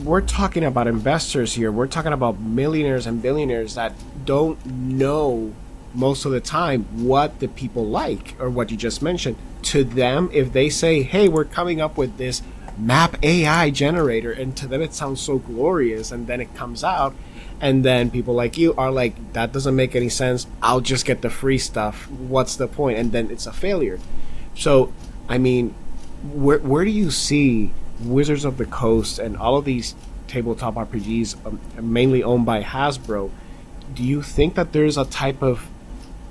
we're talking about investors here. We're talking about millionaires and billionaires that don't know most of the time what the people like, or what you just mentioned. To them, if they say, hey, we're coming up with this map AI generator, and to them it sounds so glorious, and then it comes out, and then people like you are like, that doesn't make any sense, I'll just get the free stuff, what's the point? And then it's a failure. So, I mean, where do you see Wizards of the Coast and all of these tabletop RPGs, mainly owned by Hasbro? Do you think that there's a type of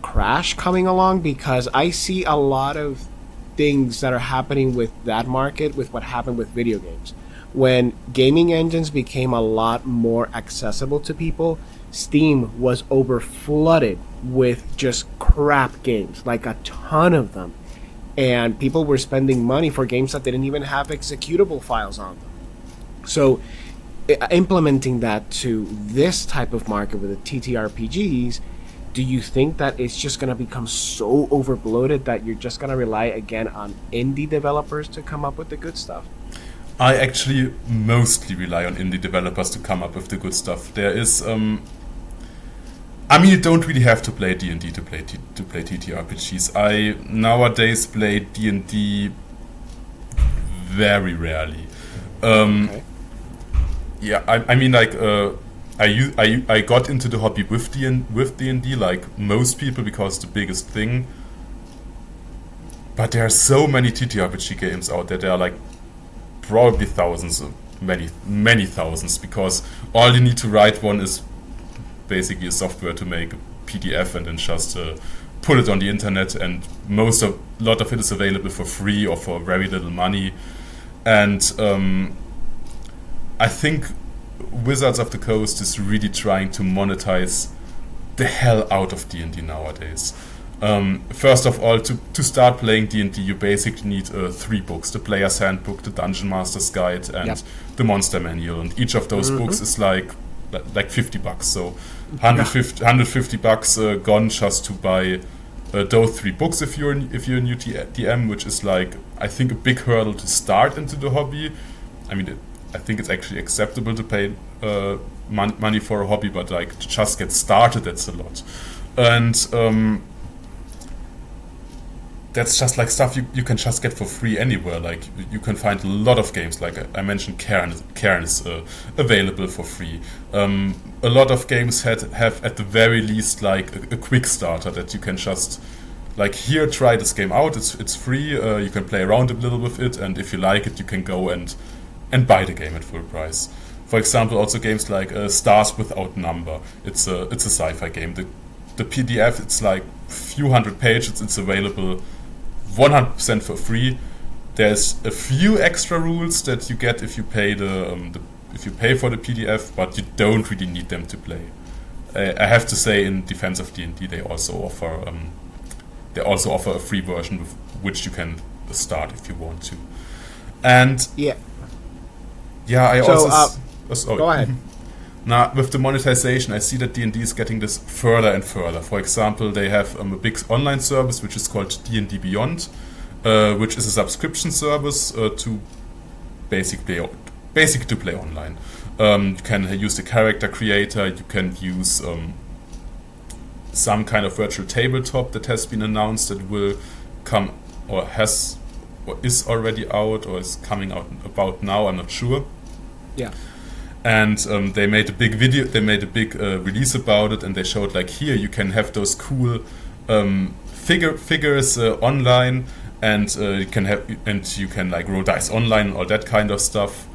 crash coming along? Because I see a lot of things that are happening with that market, with what happened with video games. When gaming engines became a lot more accessible to people, Steam was over flooded with just crap games, like a ton of them. And people were spending money for games that didn't even have executable files on them. So implementing that to this type of market with the TTRPGs, do you think that it's just going to become so overbloated that you're just going to rely again on indie developers to come up with the good stuff? I actually mostly rely on indie developers to come up with the good stuff. There is I mean, you don't really have to play D&D to play TTRPGs. I nowadays play D&D very rarely. Okay. Yeah, I mean, like, I got into the hobby with D&D, like most people, because the biggest thing. But there are so many TTRPG games out there. There are like probably thousands, many thousands, because all you need to write one is basically a software to make a PDF and then just put it on the internet, and a lot of it is available for free or for very little money. And I think Wizards of the Coast is really trying to monetize the hell out of D&D nowadays. First of all, to start playing D&D, you basically need 3 books: the Player's Handbook, the Dungeon Master's Guide, and the Monster Manual. And each of those books is like $50. So $150 gone just to buy those 3 books if you're a new DM, which is like, I think, a big hurdle to start into the hobby. I mean, I think it's actually acceptable to pay money for a hobby, but like to just get started, that's a lot. And that's just like stuff you can just get for free anywhere. Like, you can find a lot of games, like I mentioned, Cairn is available for free. A lot of games have at the very least like a quick starter that you can just like, here, try this game out, it's free, you can play around a little with it, and if you like it, you can go and buy the game at full price. For example, also games like Stars Without Number. It's a sci-fi game. The PDF, it's like a few hundred pages. It's available 100% for free. There's a few extra rules that you get if you pay if you pay for the PDF, but you don't really need them to play. I have to say, in defense of D&D, they also offer a free version with which you can start if you want to. And I also go ahead. Now, with the monetization, I see that D&D is getting this further and further. For example, they have a big online service which is called D&D Beyond, which is a subscription service to basically to play online. You can use the character creator. You can use some kind of virtual tabletop that has been announced that will come or has or is already out or is coming out about now. I'm not sure. Yeah. And they made a big video. They made a big release about it, and they showed like here you can have those cool figures online, and you can like roll dice online and all that kind of stuff.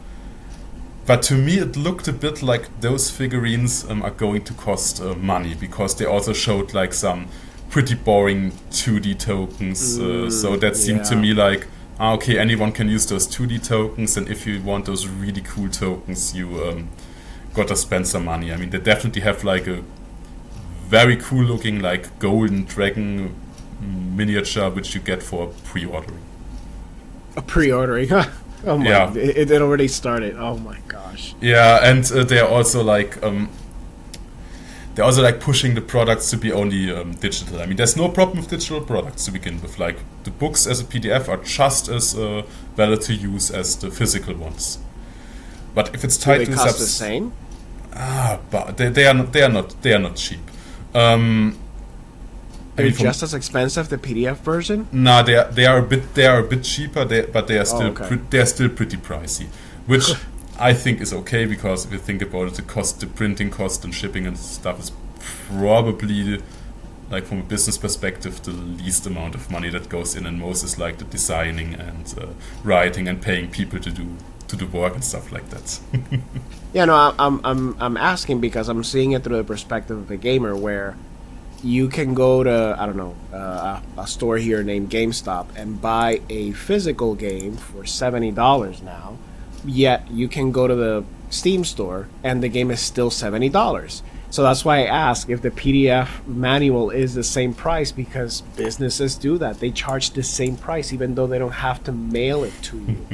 But to me, it looked a bit like those figurines are going to cost money, because they also showed like some pretty boring 2D tokens. So that seemed to me like, okay, anyone can use those 2D tokens, and if you want those really cool tokens, you gotta spend some money. I mean, they definitely have like a very cool looking like golden dragon miniature, which you get for pre-ordering. A pre-ordering, huh? Oh my! Yeah. It already started. Oh my gosh! Yeah, and they're also like pushing the products to be only digital. I mean, there's no problem with digital products to begin with. Like the books as a PDF are just as valid to use as the physical ones. But if it's tied Do to they cost the same? But they are not cheap. They're just as expensive, the PDF version? No, they are a bit cheaper, but they are still they are still pretty pricey, which I think is okay, because if you think about it, the printing cost and shipping and stuff is probably, like from a business perspective, the least amount of money that goes in, and most is like the designing and writing and paying people to do work and stuff like that. Yeah, no, I'm asking because I'm seeing it through the perspective of a gamer, where you can go to, I don't know, a store here named GameStop and buy a physical game for $70 now, yet you can go to the Steam store and the game is still $70. So that's why I ask if the PDF manual is the same price, because businesses do that. They charge the same price even though they don't have to mail it to you.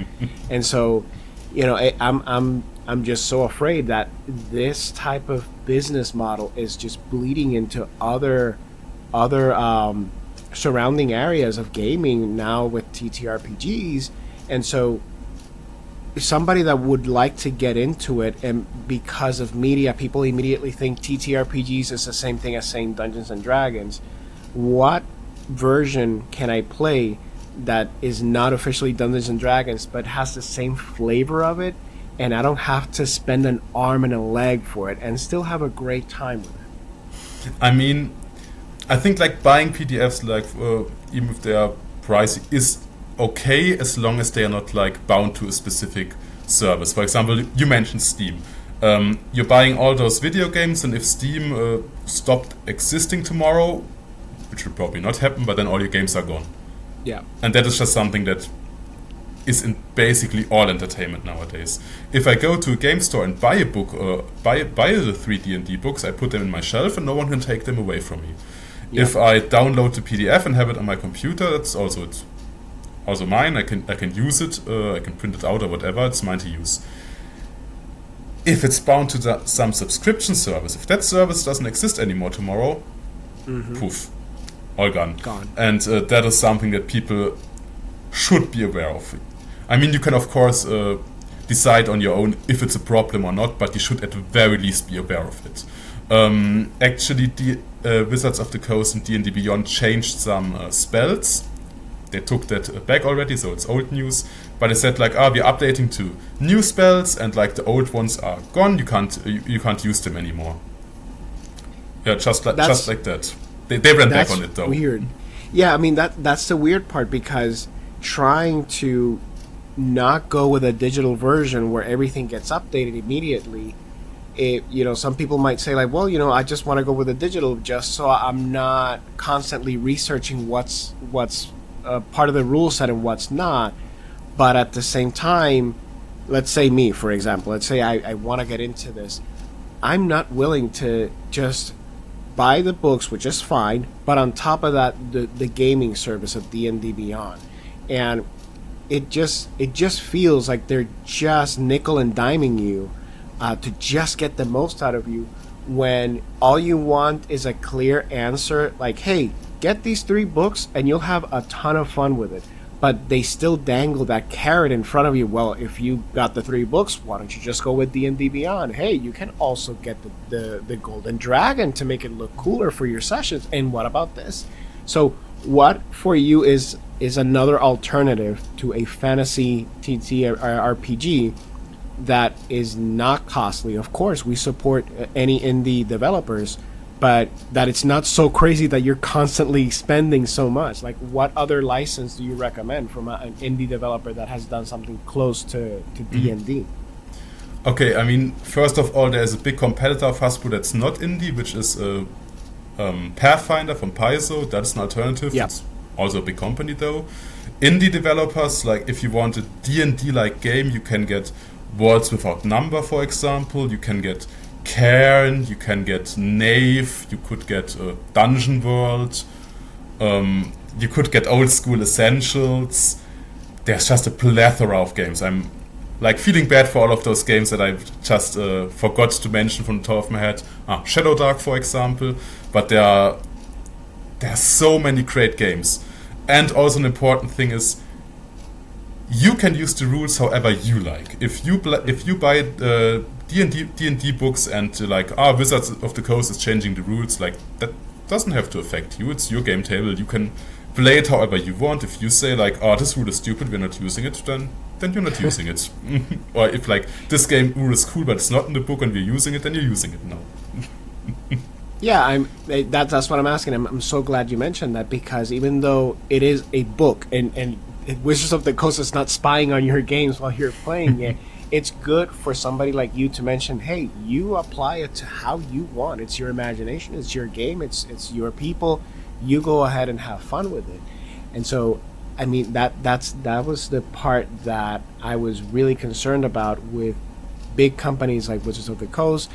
And so, you know, I'm just so afraid that this type of business model is just bleeding into other surrounding areas of gaming now with TTRPGs. And so somebody that would like to get into it, and because of media, people immediately think TTRPGs is the same thing as saying Dungeons and Dragons. What version can I play that is not officially Dungeons and Dragons but has the same flavor of it, and I don't have to spend an arm and a leg for it and still have a great time with it? I mean, I think like buying PDFs, like even if they are pricey, is okay as long as they are not like bound to a specific service. For example, you mentioned Steam. You're buying all those video games, and if Steam stopped existing tomorrow, which will probably not happen, but then all your games are gone. Yeah. And that is just something that is in basically all entertainment nowadays. If I go to a game store and buy a book, buy the 3 D&D books, I put them in my shelf and no one can take them away from me. Yeah. If I download the PDF and have it on my computer, it's also mine. I can use it. I can print it out or whatever. It's mine to use. If it's bound to some subscription service, if that service doesn't exist anymore tomorrow, poof, all gone. And that is something that people should be aware of. I mean, you can of course decide on your own if it's a problem or not, but you should at the very least be aware of it. Actually, the Wizards of the Coast and D&D Beyond changed some spells. They took that back already, so it's old news. But they said like, we're updating to new spells, and like the old ones are gone. You can't use them anymore. Yeah, just like that. They ran back on it though. Weird. Yeah, I mean that's the weird part, because trying to not go with a digital version where everything gets updated immediately, some people might say like, well, I just want to go with a digital just so I'm not constantly researching what's part of the rule set and what's not. But at the same time, let's say me, for example, let's say I want to get into this. I'm not willing to just buy the books, which is fine, but on top of that, the gaming service of D&D Beyond. And it just feels like they're just nickel and diming you to just get the most out of you, when all you want is a clear answer like, hey, get these 3 books and you'll have a ton of fun with it. but they still dangle that carrot in front of you. Well, if you got the 3 books, why don't you just go with D&D Beyond? Hey, you can also get the Golden Dragon to make it look cooler for your sessions. And what about this? So what for you is another alternative to a fantasy TTRPG that is not costly? Of course, we support any indie developers, but that it's not so crazy that you're constantly spending so much. Like, what other license do you recommend from an indie developer that has done something close to D&D? Okay, I mean, first of all, there's a big competitor of Hasbro that's not indie, which is Pathfinder from Paizo. That's an alternative. Yeah. It's also a big company, though. Indie developers, like if you want a D&D-like game, you can get Worlds Without Number, for example. You can get Cairn, you can get Knave, you could get Dungeon World, you could get Old School Essentials. There's just a plethora of games. I'm like feeling bad for all of those games that I just forgot to mention from the top of my head. Shadow Dark, for example. But there are so many great games. And also an important thing is you can use the rules however you like. If you buy D&D books and Wizards of the Coast is changing the rules, like that doesn't have to affect you. It's your game table. You can play it however you want. If you say like, this rule is stupid, we're not using it, then you're not using it. Or if like this game rule is cool but it's not in the book and we're using it, then you're using it now. Yeah, that's what I'm asking. I'm so glad you mentioned that, because even though it is a book and Wizards of the Coast is not spying on your games while you're playing it, it's good for somebody like you to mention, hey, you apply it to how you want. It's your imagination, it's your game, it's your people. You go ahead and have fun with it. And so, I mean, that was the part that I was really concerned about with big companies like Wizards of the Coast.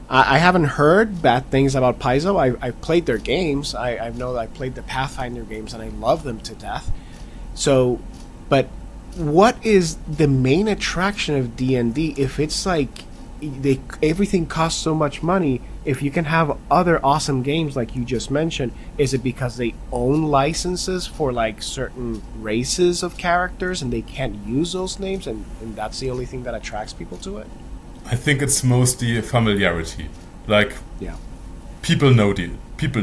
I haven't heard bad things about Paizo. I've played their games. I know that I played the Pathfinder games and I love them to death. So, but what is the main attraction of D&D if it's like everything costs so much money? If you can have other awesome games like you just mentioned, is it because they own licenses for like certain races of characters and they can't use those names, and that's the only thing that attracts people to it? I think it's mostly familiarity. Like, yeah, people know D&D. People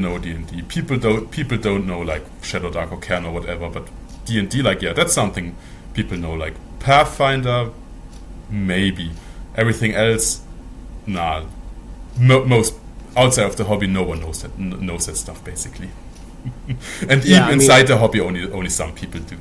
don't know like Shadow Dark or Cairn or whatever, but D&D, like, yeah, that's something people know. Like Pathfinder, maybe. Everything else, nah. Most outside of the hobby, no one knows that stuff basically. And yeah, even inside the hobby, only some people do.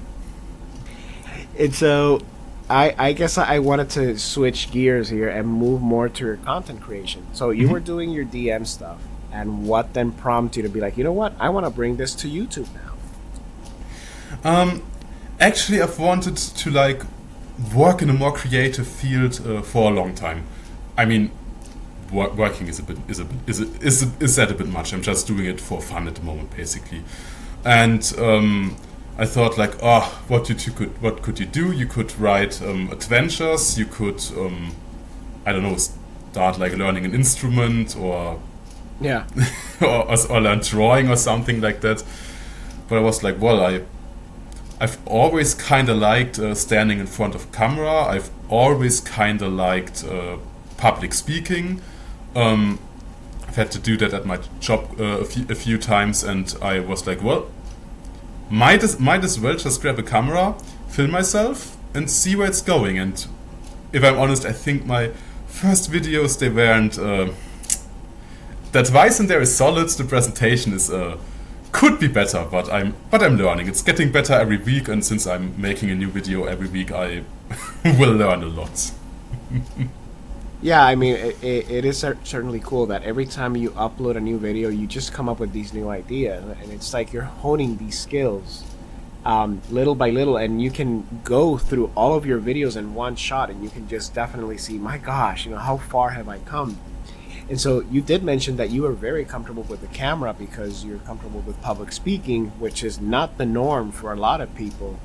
And so, I guess I wanted to switch gears here and move more to your content creation. So you were doing your DM stuff, and what then prompted you to be like, you know what, I want to bring this to YouTube now? Actually, I've wanted to like work in a more creative field for a long time. I mean, working is that a bit much. I'm just doing it for fun at the moment, basically. And I thought like, what could you do? You could write adventures. You could, I don't know, start like learning an instrument or yeah, or learn drawing or something like that. But I was like, well, I've always kind of liked standing in front of camera. I've always kind of liked public speaking. I've had to do that at my job a few times, and I was like, well, might as well just grab a camera, film myself, and see where it's going. And if I'm honest, I think my first videos, they weren't... the advice in there is solid. The presentation is could be better, but I'm learning. It's getting better every week, and since I'm making a new video every week, I will learn a lot. Yeah, I mean, it is certainly cool that every time you upload a new video, you just come up with these new ideas, and it's like you're honing these skills little by little, and you can go through all of your videos in one shot, and you can just definitely see, my gosh, how far have I come? And so you did mention that you are very comfortable with the camera because you're comfortable with public speaking, which is not the norm for a lot of people.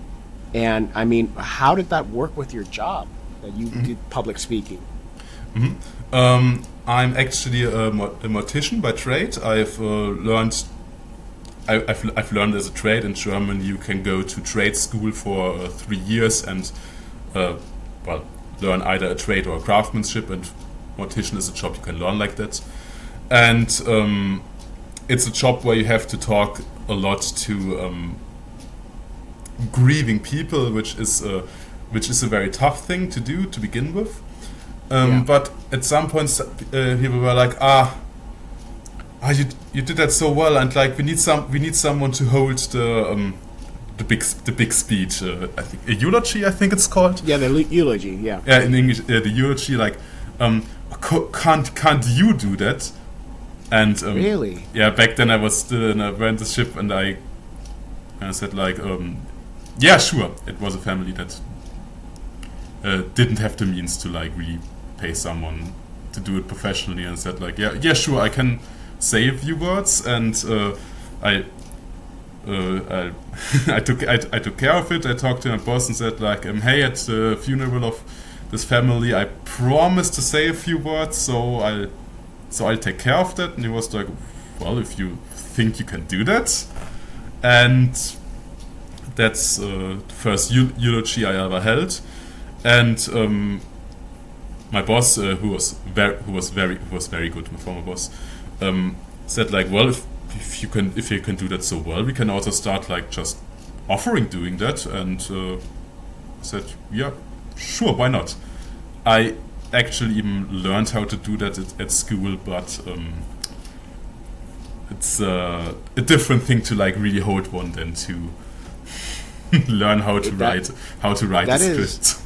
And I mean, how did that work with your job that you did public speaking? I'm actually a mortician by trade. I've learned I've learned as a trade in Germany, you can go to trade school for 3 years and learn either a trade or a craftsmanship, and mortician is a job you can learn like that. And it's a job where you have to talk a lot to grieving people, which is a very tough thing to do to begin with. But at some point, people were like, you did that so well, and like we need someone to hold the big speech. I think a eulogy, I think it's called. Yeah, the eulogy. Yeah. Yeah, in English, the eulogy. Like, can't you do that? And really? Yeah, back then I was still in an apprenticeship, and I said like, yeah, sure. It was a family that didn't have the means to like really pay someone to do it professionally, and said like, yeah, sure, I can say a few words, and I took care of it. I talked to my boss and said like, hey, at the funeral of this family, I promised to say a few words, so I'll take care of that. And he was like, well, if you think you can do that. And that's the first eulogy I ever held. And my boss, who was very good, my former boss, said like, well, if you can do that so well, we can also start like just offering doing that. And I said, yeah, sure, why not? I actually even learned how to do that at school, but it's a different thing to like really hold one than to learn how to write a script.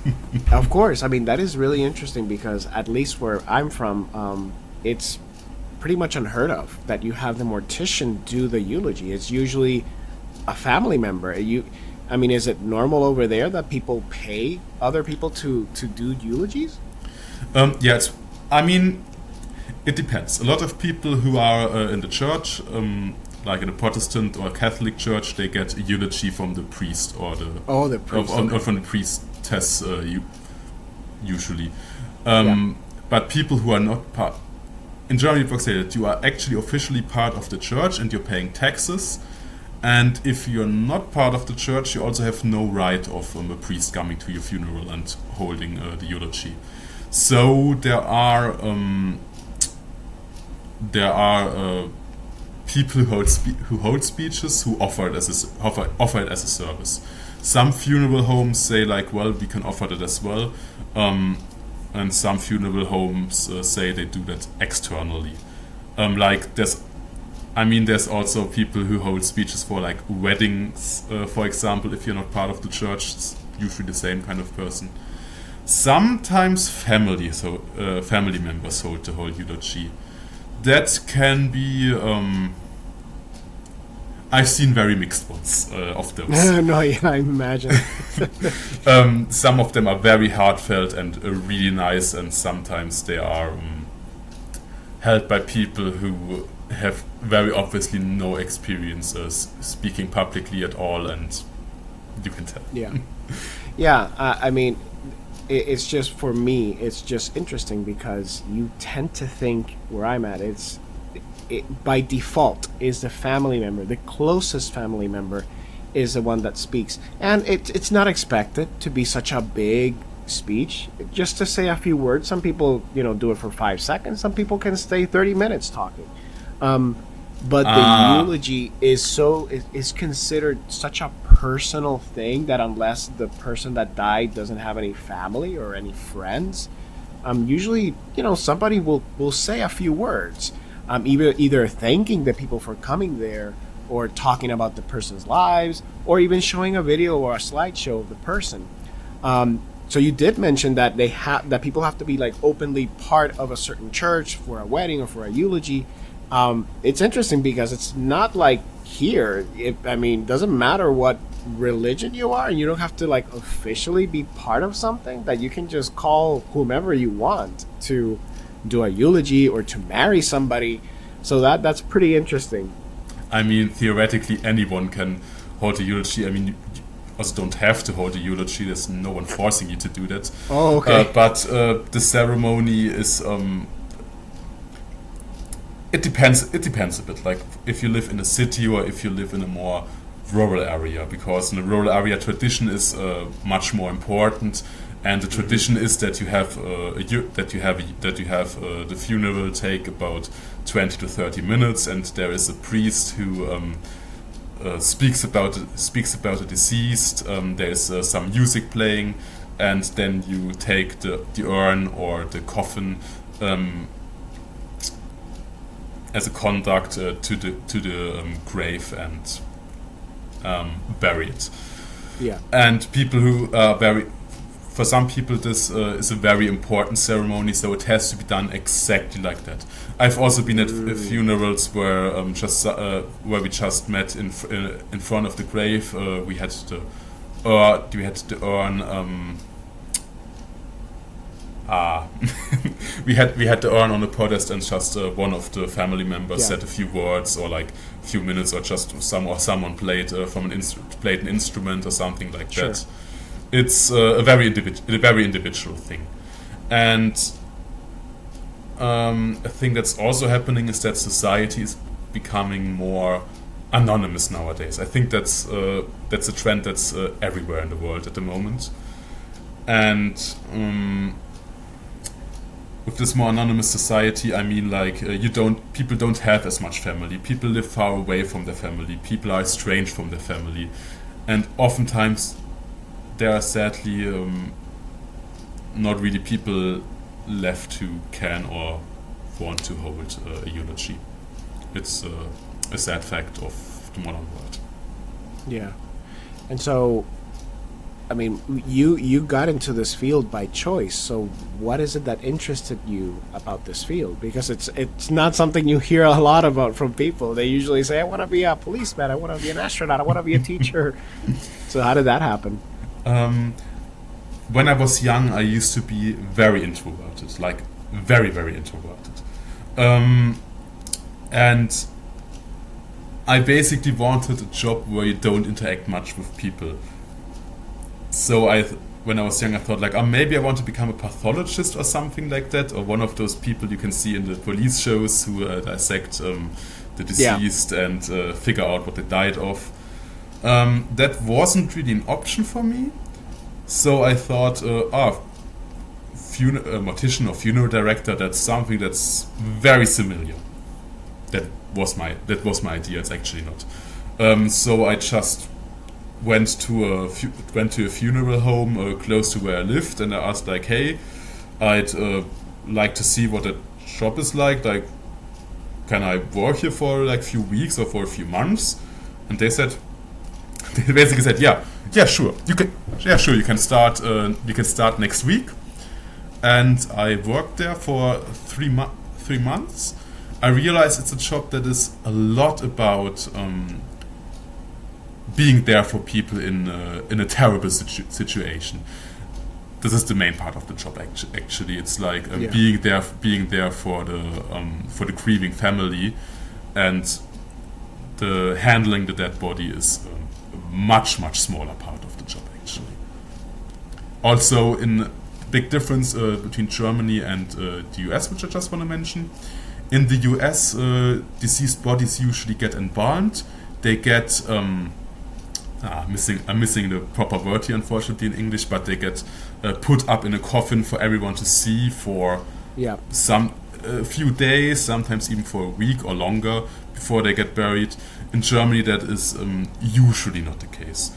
Of course, I mean that is really interesting, because at least where I'm from, it's pretty much unheard of that you have the mortician do the eulogy. It's usually a family member. I mean, is it normal over there that people pay other people to do eulogies? Yeah, I mean, it depends. A lot of people who are in the church, like in a Protestant or Catholic church, they get a eulogy from the priest or the priest, or from the priestess, usually. But people who are not part, in Germany, it works like that you are actually officially part of the church and you're paying taxes. And if you're not part of the church, you also have no right of a priest coming to your funeral and holding the eulogy. So there are people who hold speeches who offer it as a service. Some funeral homes say like, well, we can offer that as well, and some funeral homes say they do that externally. There's also people who hold speeches for like weddings, for example. If you're not part of the church, it's usually the same kind of person. Sometimes family members hold the whole eulogy. That can be. I've seen very mixed ones of those. No, yeah, I imagine. Some of them are very heartfelt and really nice, and sometimes they are held by people who have very obviously no experience speaking publicly at all, and you can tell. Yeah. I mean, it's just, for me, it's just interesting because you tend to think where I'm at, by default is the family member, the closest family member is the one that speaks, and it's not expected to be such a big speech, just to say a few words. Some people do it for 5 seconds, some people can stay 30 minutes talking, but the eulogy is considered such a personal thing that unless the person that died doesn't have any family or any friends, usually somebody will say a few words, either thanking the people for coming there, or talking about the person's lives, or even showing a video or a slideshow of the person. So you did mention that that people have to be like openly part of a certain church for a wedding or for a eulogy. It's interesting because it's not like here. It doesn't matter what religion you are, and you don't have to like officially be part of something, that you can just call whomever you want to do a eulogy or to marry somebody. So that's pretty interesting. I mean, theoretically anyone can hold a eulogy. I mean, you also don't have to hold a eulogy. There's no one forcing you to do that. Oh, okay. But the ceremony is it depends. It depends a bit. Like if you live in a city or if you live in a more rural area, because in a rural area, tradition is much more important, and the tradition is that you have the funeral take about 20 to 30 minutes, and there is a priest who speaks about the deceased. There is some music playing, and then you take the urn or the coffin as a conduct to the grave and bury it. Yeah. And people who for some people this is a very important ceremony, so it has to be done exactly like that. I've also been at funerals where where we just met in front of the grave. We had the urn. We had the urn on the podest, and just one of the family members said a few words, or like a few minutes, or just someone played played an instrument or something like that. It's a very individual thing, and a thing that's also happening is that society is becoming more anonymous nowadays. I think that's a trend that's everywhere in the world at the moment, and with this more anonymous society, I mean, like people don't have as much family. People live far away from their family. People are estranged from their family, and oftentimes there are sadly not really people left who can or want to hold a eulogy. It's a sad fact of the modern world. Yeah, and so, I mean, you got into this field by choice. So, what is it that interested you about this field? Because it's not something you hear a lot about from people. They usually say, "I want to be a policeman. I want to be an astronaut. I want to be a teacher." So, how did that happen? When I was young, I used to be very introverted, like very, very introverted, and I basically wanted a job where you don't interact much with people. So when I was young, I thought like, maybe I want to become a pathologist or something like that, or one of those people you can see in the police shows who dissect the deceased and figure out what they died of. That wasn't really an option for me. So I thought, mortician or funeral director, that's something that's very familiar. That was my idea. It's actually not. So I just went to a funeral home close to where I lived, and I asked like, "Hey, I'd like to see what that job is like. Like, can I work here for like a few weeks or for a few months?" And they basically said, "Yeah, sure, you can start next week." And I worked there for 3 months. I realized it's a job that is a lot about being there for people in a terrible situation. This is the main part of the job. Actually, it's like being there for the grieving family, and the handling the dead body is a much smaller part of the job. Actually, also in big difference between Germany and the US, which I just want to mention. In the US, deceased bodies usually get embalmed. They get I'm missing the proper word here, unfortunately, in English, but they get put up in a coffin for everyone to see for a few days, sometimes even for a week or longer before they get buried. In Germany, that is usually not the case.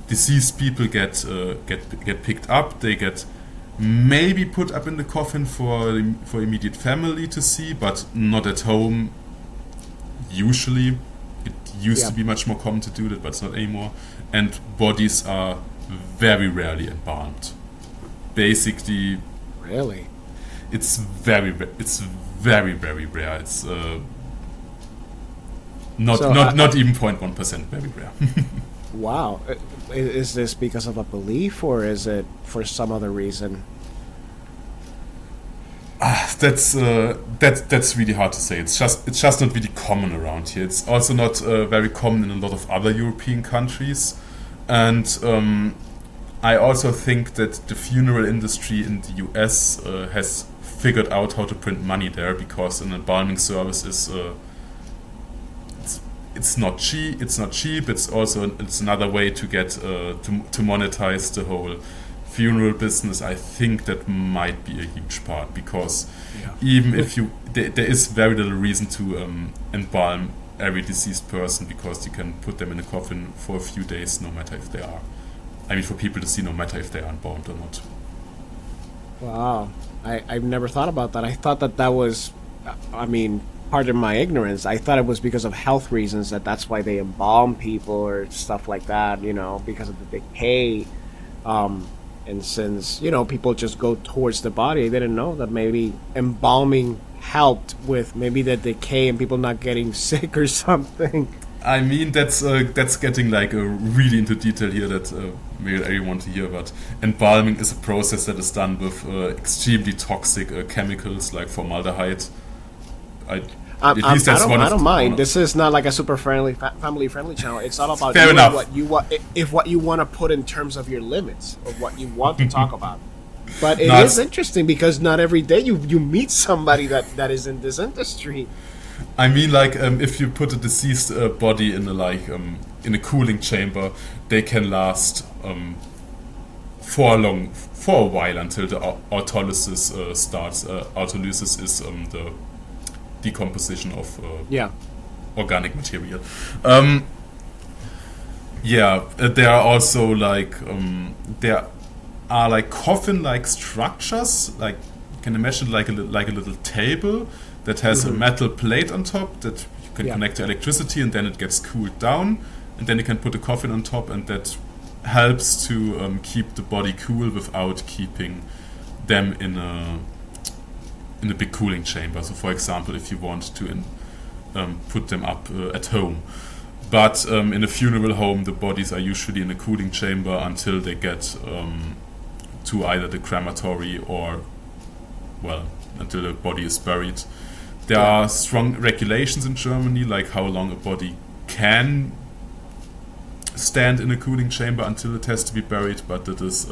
Deceased people get picked up. They get maybe put up in the coffin for immediate family to see, but not at home. Usually, it used to be much more common to do that, but it's not anymore. And bodies are very rarely embalmed. Basically, really, it's very very rare. It's not even 0.1% very rare. Wow. Is this because of a belief, or is it for some other reason? That's really hard to say. It's just not really common around here. It's also not very common in a lot of other European countries, and I also think that the funeral industry in the US has figured out how to print money there, because an embalming service is it's not cheap. It's also it's another way to get to monetize the whole funeral business. I think that might be a huge part, because even if you there is very little reason to embalm every deceased person, because you can put them in a coffin for a few days, no matter if they are. I mean, for people to see, no matter if they are embalmed or not. Wow, I've never thought about that. I thought that was, I mean, pardon my ignorance. I thought it was because of health reasons that's why they embalm people or stuff like that. You know, because of the decay. And since, you know, people just go towards the body, I didn't know that maybe embalming helped with maybe the decay and people not getting sick or something. I mean, that's getting like really into detail here that maybe everyone want to hear about. Embalming is a process that is done with extremely toxic chemicals like formaldehyde. I don't mind. This is not like a super friendly, family friendly channel. It's all about what you want. If what you want to put in terms of your limits of what you want to talk about. But it is interesting because not every day you meet somebody that is in this industry. I mean, like if you put a deceased body in a cooling chamber, they can last for a while until the autolysis starts. Autolysis is the decomposition of organic material. There are also there are like coffin-like structures. Like you can imagine like a little table that has a metal plate on top that you can connect to electricity, and then it gets cooled down, and then you can put a coffin on top, and that helps to keep the body cool without keeping them in a big cooling chamber. So, for example, if you want to put them up at home. But in a funeral home, the bodies are usually in a cooling chamber until they get to either the crematory or, until the body is buried. There are strong regulations in Germany, like how long a body can stand in a cooling chamber until it has to be buried, but it is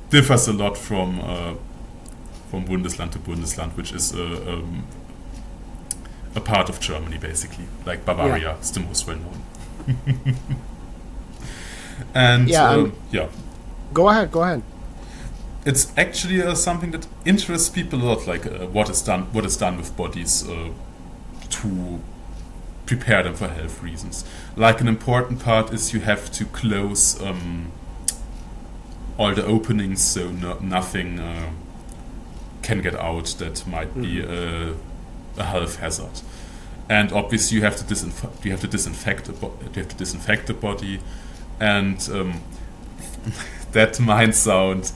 differs a lot from Bundesland to Bundesland, which is a part of Germany, basically. Like Bavaria is the most well known. And Go ahead. It's actually something that interests people a lot, like what is done with bodies to prepare them for health reasons. Like an important part is you have to close all the openings so nothing can get out that might be a health hazard. And obviously you have to disinfect the body, and that might sound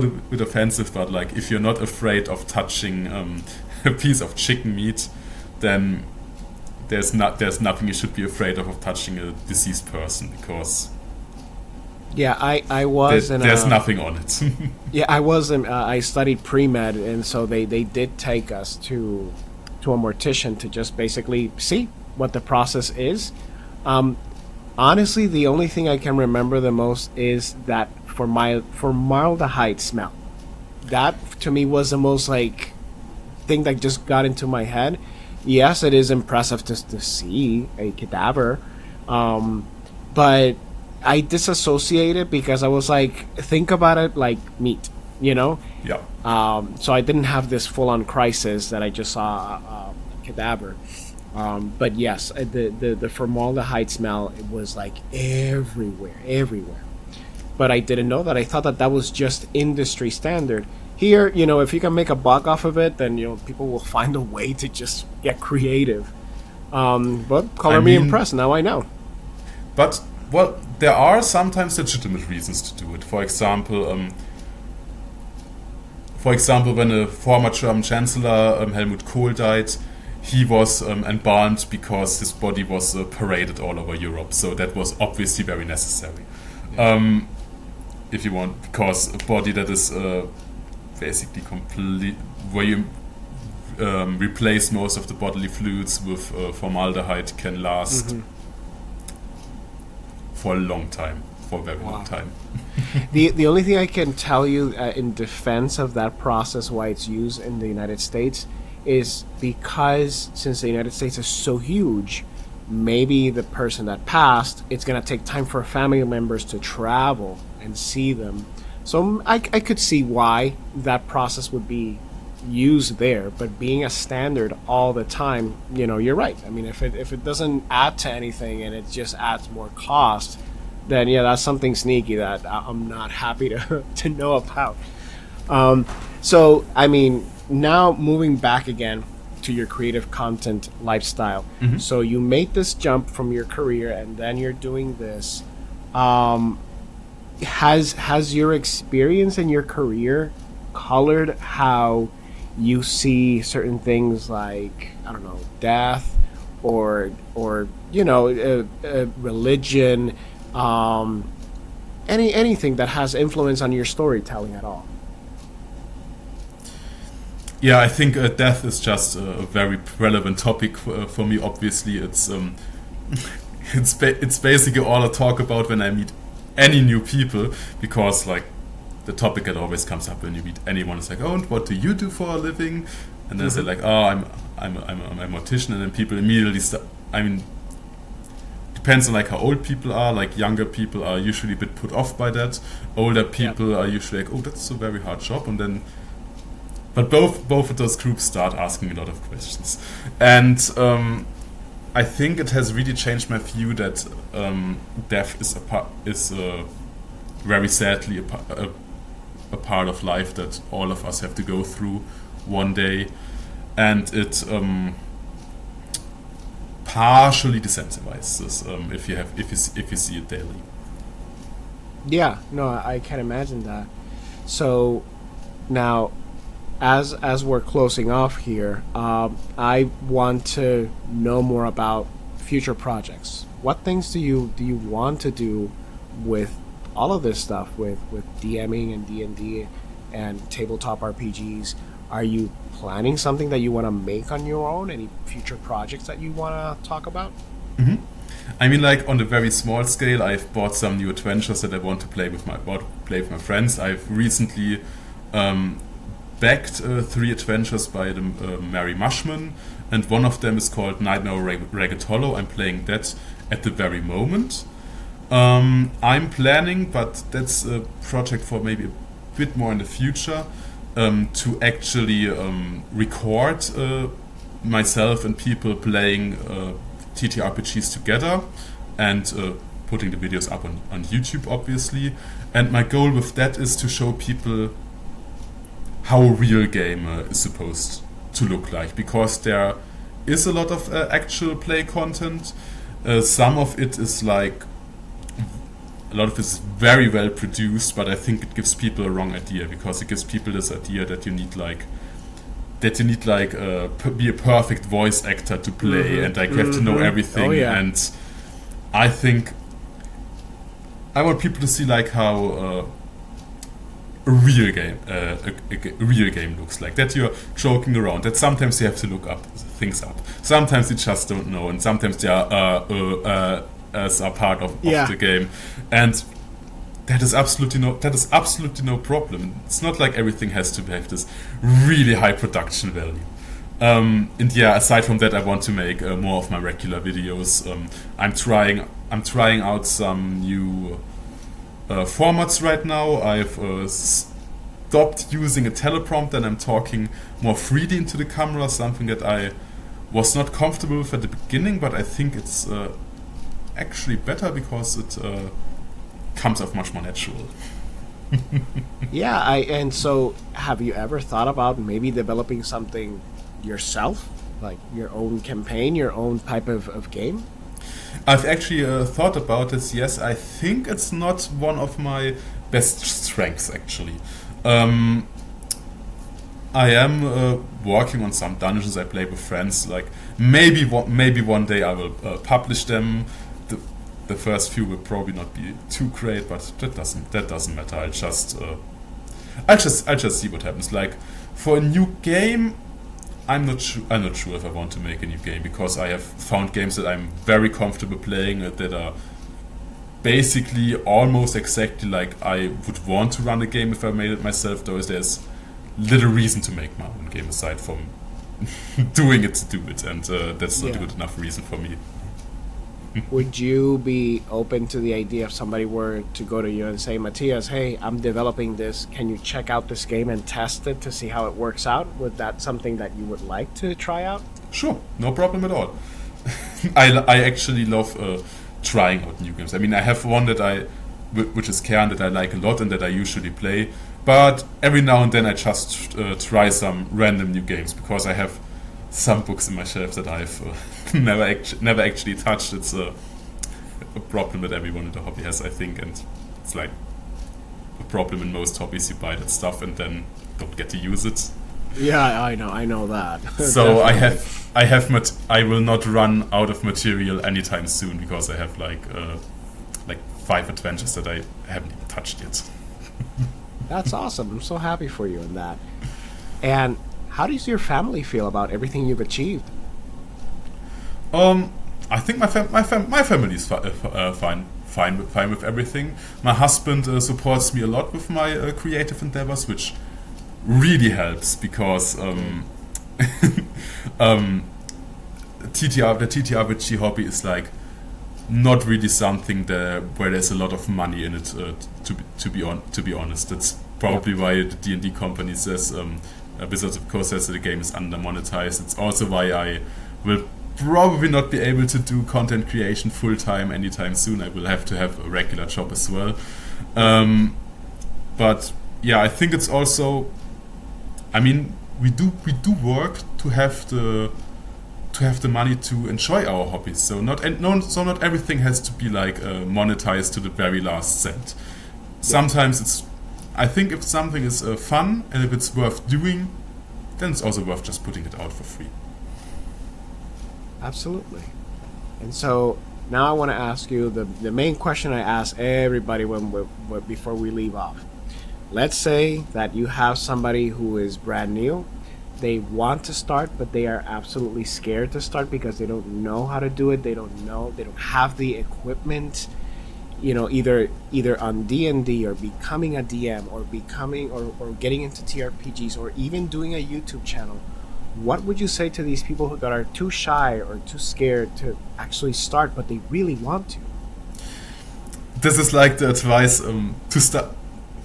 a bit offensive, but like if you're not afraid of touching a piece of chicken meat, then there's nothing you should be afraid of touching a deceased person, because I was there's nothing on it. I studied pre-med, and so they did take us to a mortician to just basically see what the process is. Honestly, the only thing I can remember the most is that formaldehyde smell. That to me was the most like thing that just got into my head. Yes, it is impressive to see a cadaver, but I disassociated because I was like, think about it like meat, you know? Yeah. So I didn't have this full-on crisis that I just saw a cadaver. But yes, the formaldehyde smell, it was like everywhere. But I didn't know that. I thought that was just industry standard. Here, you know, if you can make a buck off of it, then, you know, people will find a way to just get creative. But color me impressed. Now I know. But, well, there are sometimes legitimate reasons to do it. For example, when a former German Chancellor, Helmut Kohl, died, he was embalmed because his body was paraded all over Europe. So that was obviously very necessary. If you want, because a body that is basically complete, where you replace most of the bodily fluids with formaldehyde, can last for a long time, for a very long time. The only thing I can tell you in defense of that process, why it's used in the United States, is because since the United States is so huge, maybe the person that passed, it's going to take time for family members to travel and see them. So I could see why that process would be used there, but being a standard all the time, you're right. I mean, if it doesn't add to anything and it just adds more cost, then yeah, that's something sneaky that I'm not happy to know about. So I mean, now moving back again to your creative content lifestyle. Mm-hmm. So you made this jump from your career and then you're doing this. Has your experience in your career colored how you see certain things like, I don't know, death or religion, anything that has influence on your storytelling at all? Yeah, I think death is just a very relevant topic for me. Obviously, it's it's basically all I talk about when I meet any new people, because like the topic that always comes up when you meet anyone is like, oh, and what do you do for a living? And then they say like, oh, I'm a mortician, and then people immediately start. I mean, depends on like how old people are. Like younger people are usually a bit put off by that. Older people are usually like, oh, that's a very hard job, and then. But both of those groups start asking a lot of questions, and I think it has really changed my view that death is very sadly a part of life that all of us have to go through one day, and it partially desensitizes if you see it daily. Yeah, no, I can imagine that. So now, as we're closing off here, I want to know more about future projects. What things do you want to do with all of this stuff, with DMing and D&D and tabletop RPGs? Are you planning something that you want to make on your own? Any future projects that you want to talk about? Mm-hmm. I mean, like on a very small scale, I've bought some new adventures that I want to play with my friends. I've recently backed 3 adventures by the Mary Mushman, and one of them is called Nightmare Ragged Hollow. I'm playing that at the very moment. I'm planning, but that's a project for maybe a bit more in the future, to actually record myself and people playing TTRPGs together and putting the videos up on YouTube, obviously. And my goal with that is to show people how a real game is supposed to look like, because there is a lot of actual play content. Some of it is like, a lot of it is very well produced, but I think it gives people a wrong idea, because it gives people this idea that you need be a perfect voice actor to play, and like you have to know everything. Oh, yeah. And I think I want people to see like how a real game looks like. That you're joking around. That sometimes you have to look things up. Sometimes you just don't know, and sometimes they are as a part of the game, and that is absolutely no problem. It's not like everything has to have this really high production value. And yeah, aside from that, I want to make more of my regular videos. I'm trying out some new formats right now. I've stopped using a teleprompter, and I'm talking more freely into the camera, something that I was not comfortable with at the beginning, but I think it's actually better because it comes off much more natural. Yeah, and so have you ever thought about maybe developing something yourself, like your own campaign, your own type of game? I've actually thought about this. Yes, I think it's not one of my best strengths, actually. I am working on some dungeons I play with friends. Like maybe one day I will publish them. The first few will probably not be too great, but that doesn't matter. I'll just see what happens. Like for a new game, I'm not sure if I want to make a new game, because I have found games that I'm very comfortable playing, that are basically almost exactly like I would want to run a game if I made it myself, though there's little reason to make my own game aside from doing it to do it, and that's not a good enough reason for me. Would you be open to the idea if somebody were to go to you and say, Matthias, hey, I'm developing this, can you check out this game and test it to see how it works out? Would that something that you would like to try out? Sure, no problem at all. I actually love trying out new games. I mean, I have one which is Cairn, that I like a lot and that I usually play, but every now and then I just try some random new games, because I have some books in my shelf that I've never actually touched. It's a problem that everyone in the hobby has, I think, and it's like a problem in most hobbies. You buy that stuff and then don't get to use it. Yeah, I know that. So I will not run out of material anytime soon, because I have like 5 adventures that I haven't even touched yet. That's awesome. I'm so happy for you in that. And how does your family feel about everything you've achieved? I think my family is fine with everything. My husband supports me a lot with my creative endeavors, which really helps, because the TTRPG hobby is like not really something where there's a lot of money in it. To be honest, that's probably why the D&D company says Wizards of Coast says that the game is under-monetized. It's also why I will probably not be able to do content creation full-time anytime soon. I will have to have a regular job as well. But yeah, I think it's also, I mean, we do work to have the money to enjoy our hobbies. So not everything has to be like monetized to the very last cent. Sometimes I think if something is fun and if it's worth doing, then it's also worth just putting it out for free. Absolutely. And so now I want to ask you the main question I ask everybody before we leave off. Let's say that you have somebody who is brand new. They want to start, but they are absolutely scared to start because they don't know how to do it. They don't have the equipment, either on D&D or becoming a DM or becoming or getting into TRPGs or even doing a YouTube channel. What would you say to these people that are too shy or too scared to actually start, but they really want to? This is like the advice to start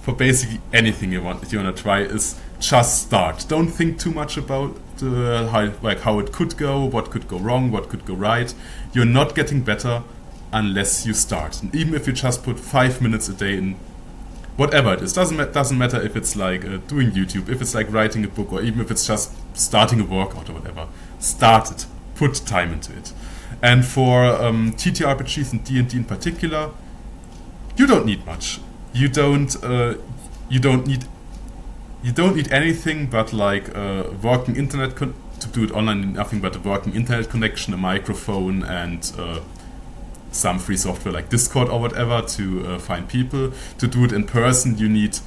for basically anything you want to try is just start. Don't think too much about how it could go, what could go wrong, what could go right. You're not getting better unless you start. And even if you just put 5 minutes a day in whatever it is, doesn't matter if it's like doing YouTube, if it's like writing a book, or even if it's just starting a workout or whatever. Start it. Put time into it. And for TTRPGs and D&D in particular, you don't need much. You don't need anything but like working internet to do it online. Nothing but a working internet connection, a microphone, and some free software like Discord or whatever to find people. To do it in person, you need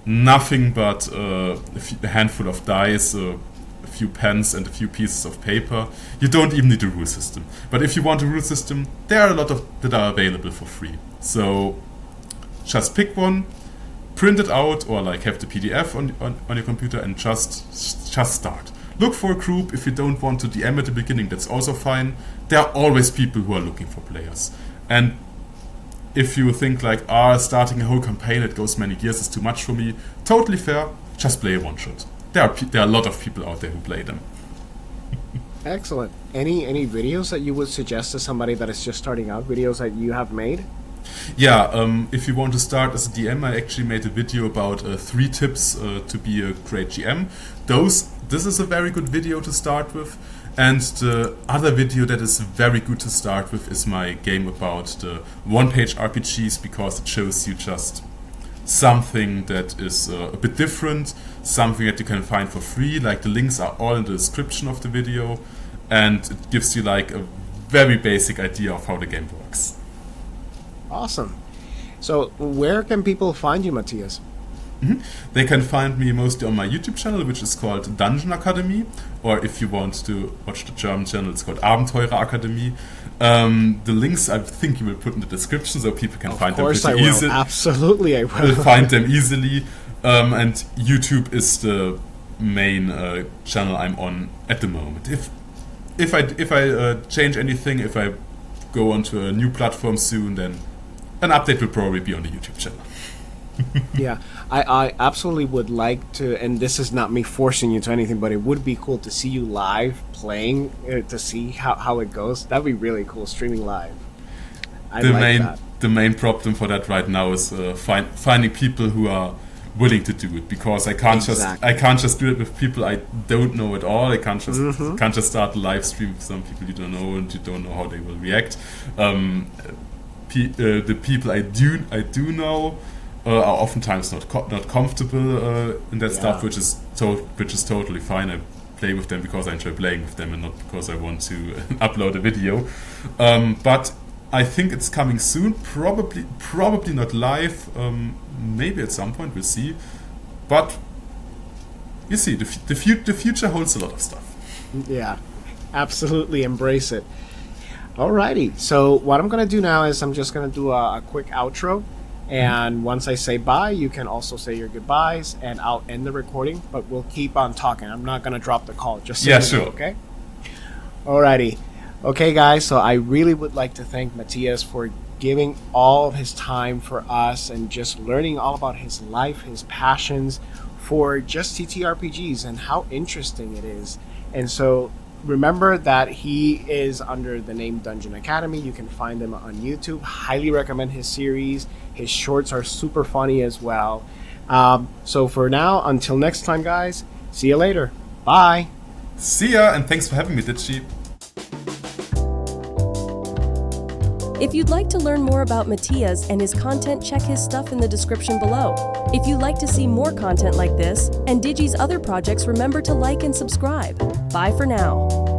nothing but a handful of dice, a few pens, and a few pieces of paper. You don't even need a rule system. But if you want a rule system, there are a lot of that are available for free. So just pick one, print it out, or like have the PDF on your computer and just start. Look for a group. If you don't want to DM at the beginning, that's also fine. There are always people who are looking for players. And if you think like, starting a whole campaign that goes many years is too much for me, totally fair. Just play a one-shot. There are a lot of people out there who play them. Excellent. Any videos that you would suggest to somebody that is just starting out, videos that you have made? Yeah, if you want to start as a DM, I actually made a video about 3 tips to be a great GM. This is a very good video to start with. And the other video that is very good to start with is my game about the one-page RPGs, because it shows you just something that is a bit different, something that you can find for free. Like the links are all in the description of the video, and it gives you like a very basic idea of how the game works. Awesome. So where can people find you, Matthias? They can find me mostly on my YouTube channel, which is called Dungeon Academy, or if you want to watch the German channel, it's called Abenteurer Akademie. The links I think you will put in the description so people can find them pretty easily. Absolutely, I will. Find them easily. And YouTube is the main channel I'm on at the moment. If I change anything, if I go onto a new platform soon, then an update will probably be on the YouTube channel. Yeah, I absolutely would like to, and this is not me forcing you to anything, but it would be cool to see you live playing, to see how it goes. That'd be really cool, streaming live. The main problem for that right now is finding people who are willing to do it, because I can't just do it with people I don't know at all. I can't just start a live stream with some people you don't know and you don't know how they will react. The people I do know are oftentimes not comfortable in that stuff, which is totally fine. I play with them because I enjoy playing with them and not because I want to upload a video. But I think it's coming soon. Probably not live. Maybe at some point, we'll see. But you see, the future holds a lot of stuff. Yeah, absolutely embrace it. Alrighty, so what I'm going to do now is I'm just going to do a quick outro. And once I say bye, you can also say your goodbyes, and I'll end the recording, but we'll keep on talking. I'm not going to drop the call. Just so you know, okay? Alrighty. Okay, guys, so I really would like to thank Matthias for giving all of his time for us and just learning all about his life, his passions for just TTRPGs and how interesting it is. And so remember that he is under the name Dungeon Academy. You can find him on YouTube. Highly recommend his series. His shorts are super funny as well. So for now, until next time, guys, see you later. Bye. See ya, and thanks for having me, Ditchy. If you'd like to learn more about Matthias and his content, check his stuff in the description below. If you'd like to see more content like this and Digi's other projects, remember to like and subscribe. Bye for now.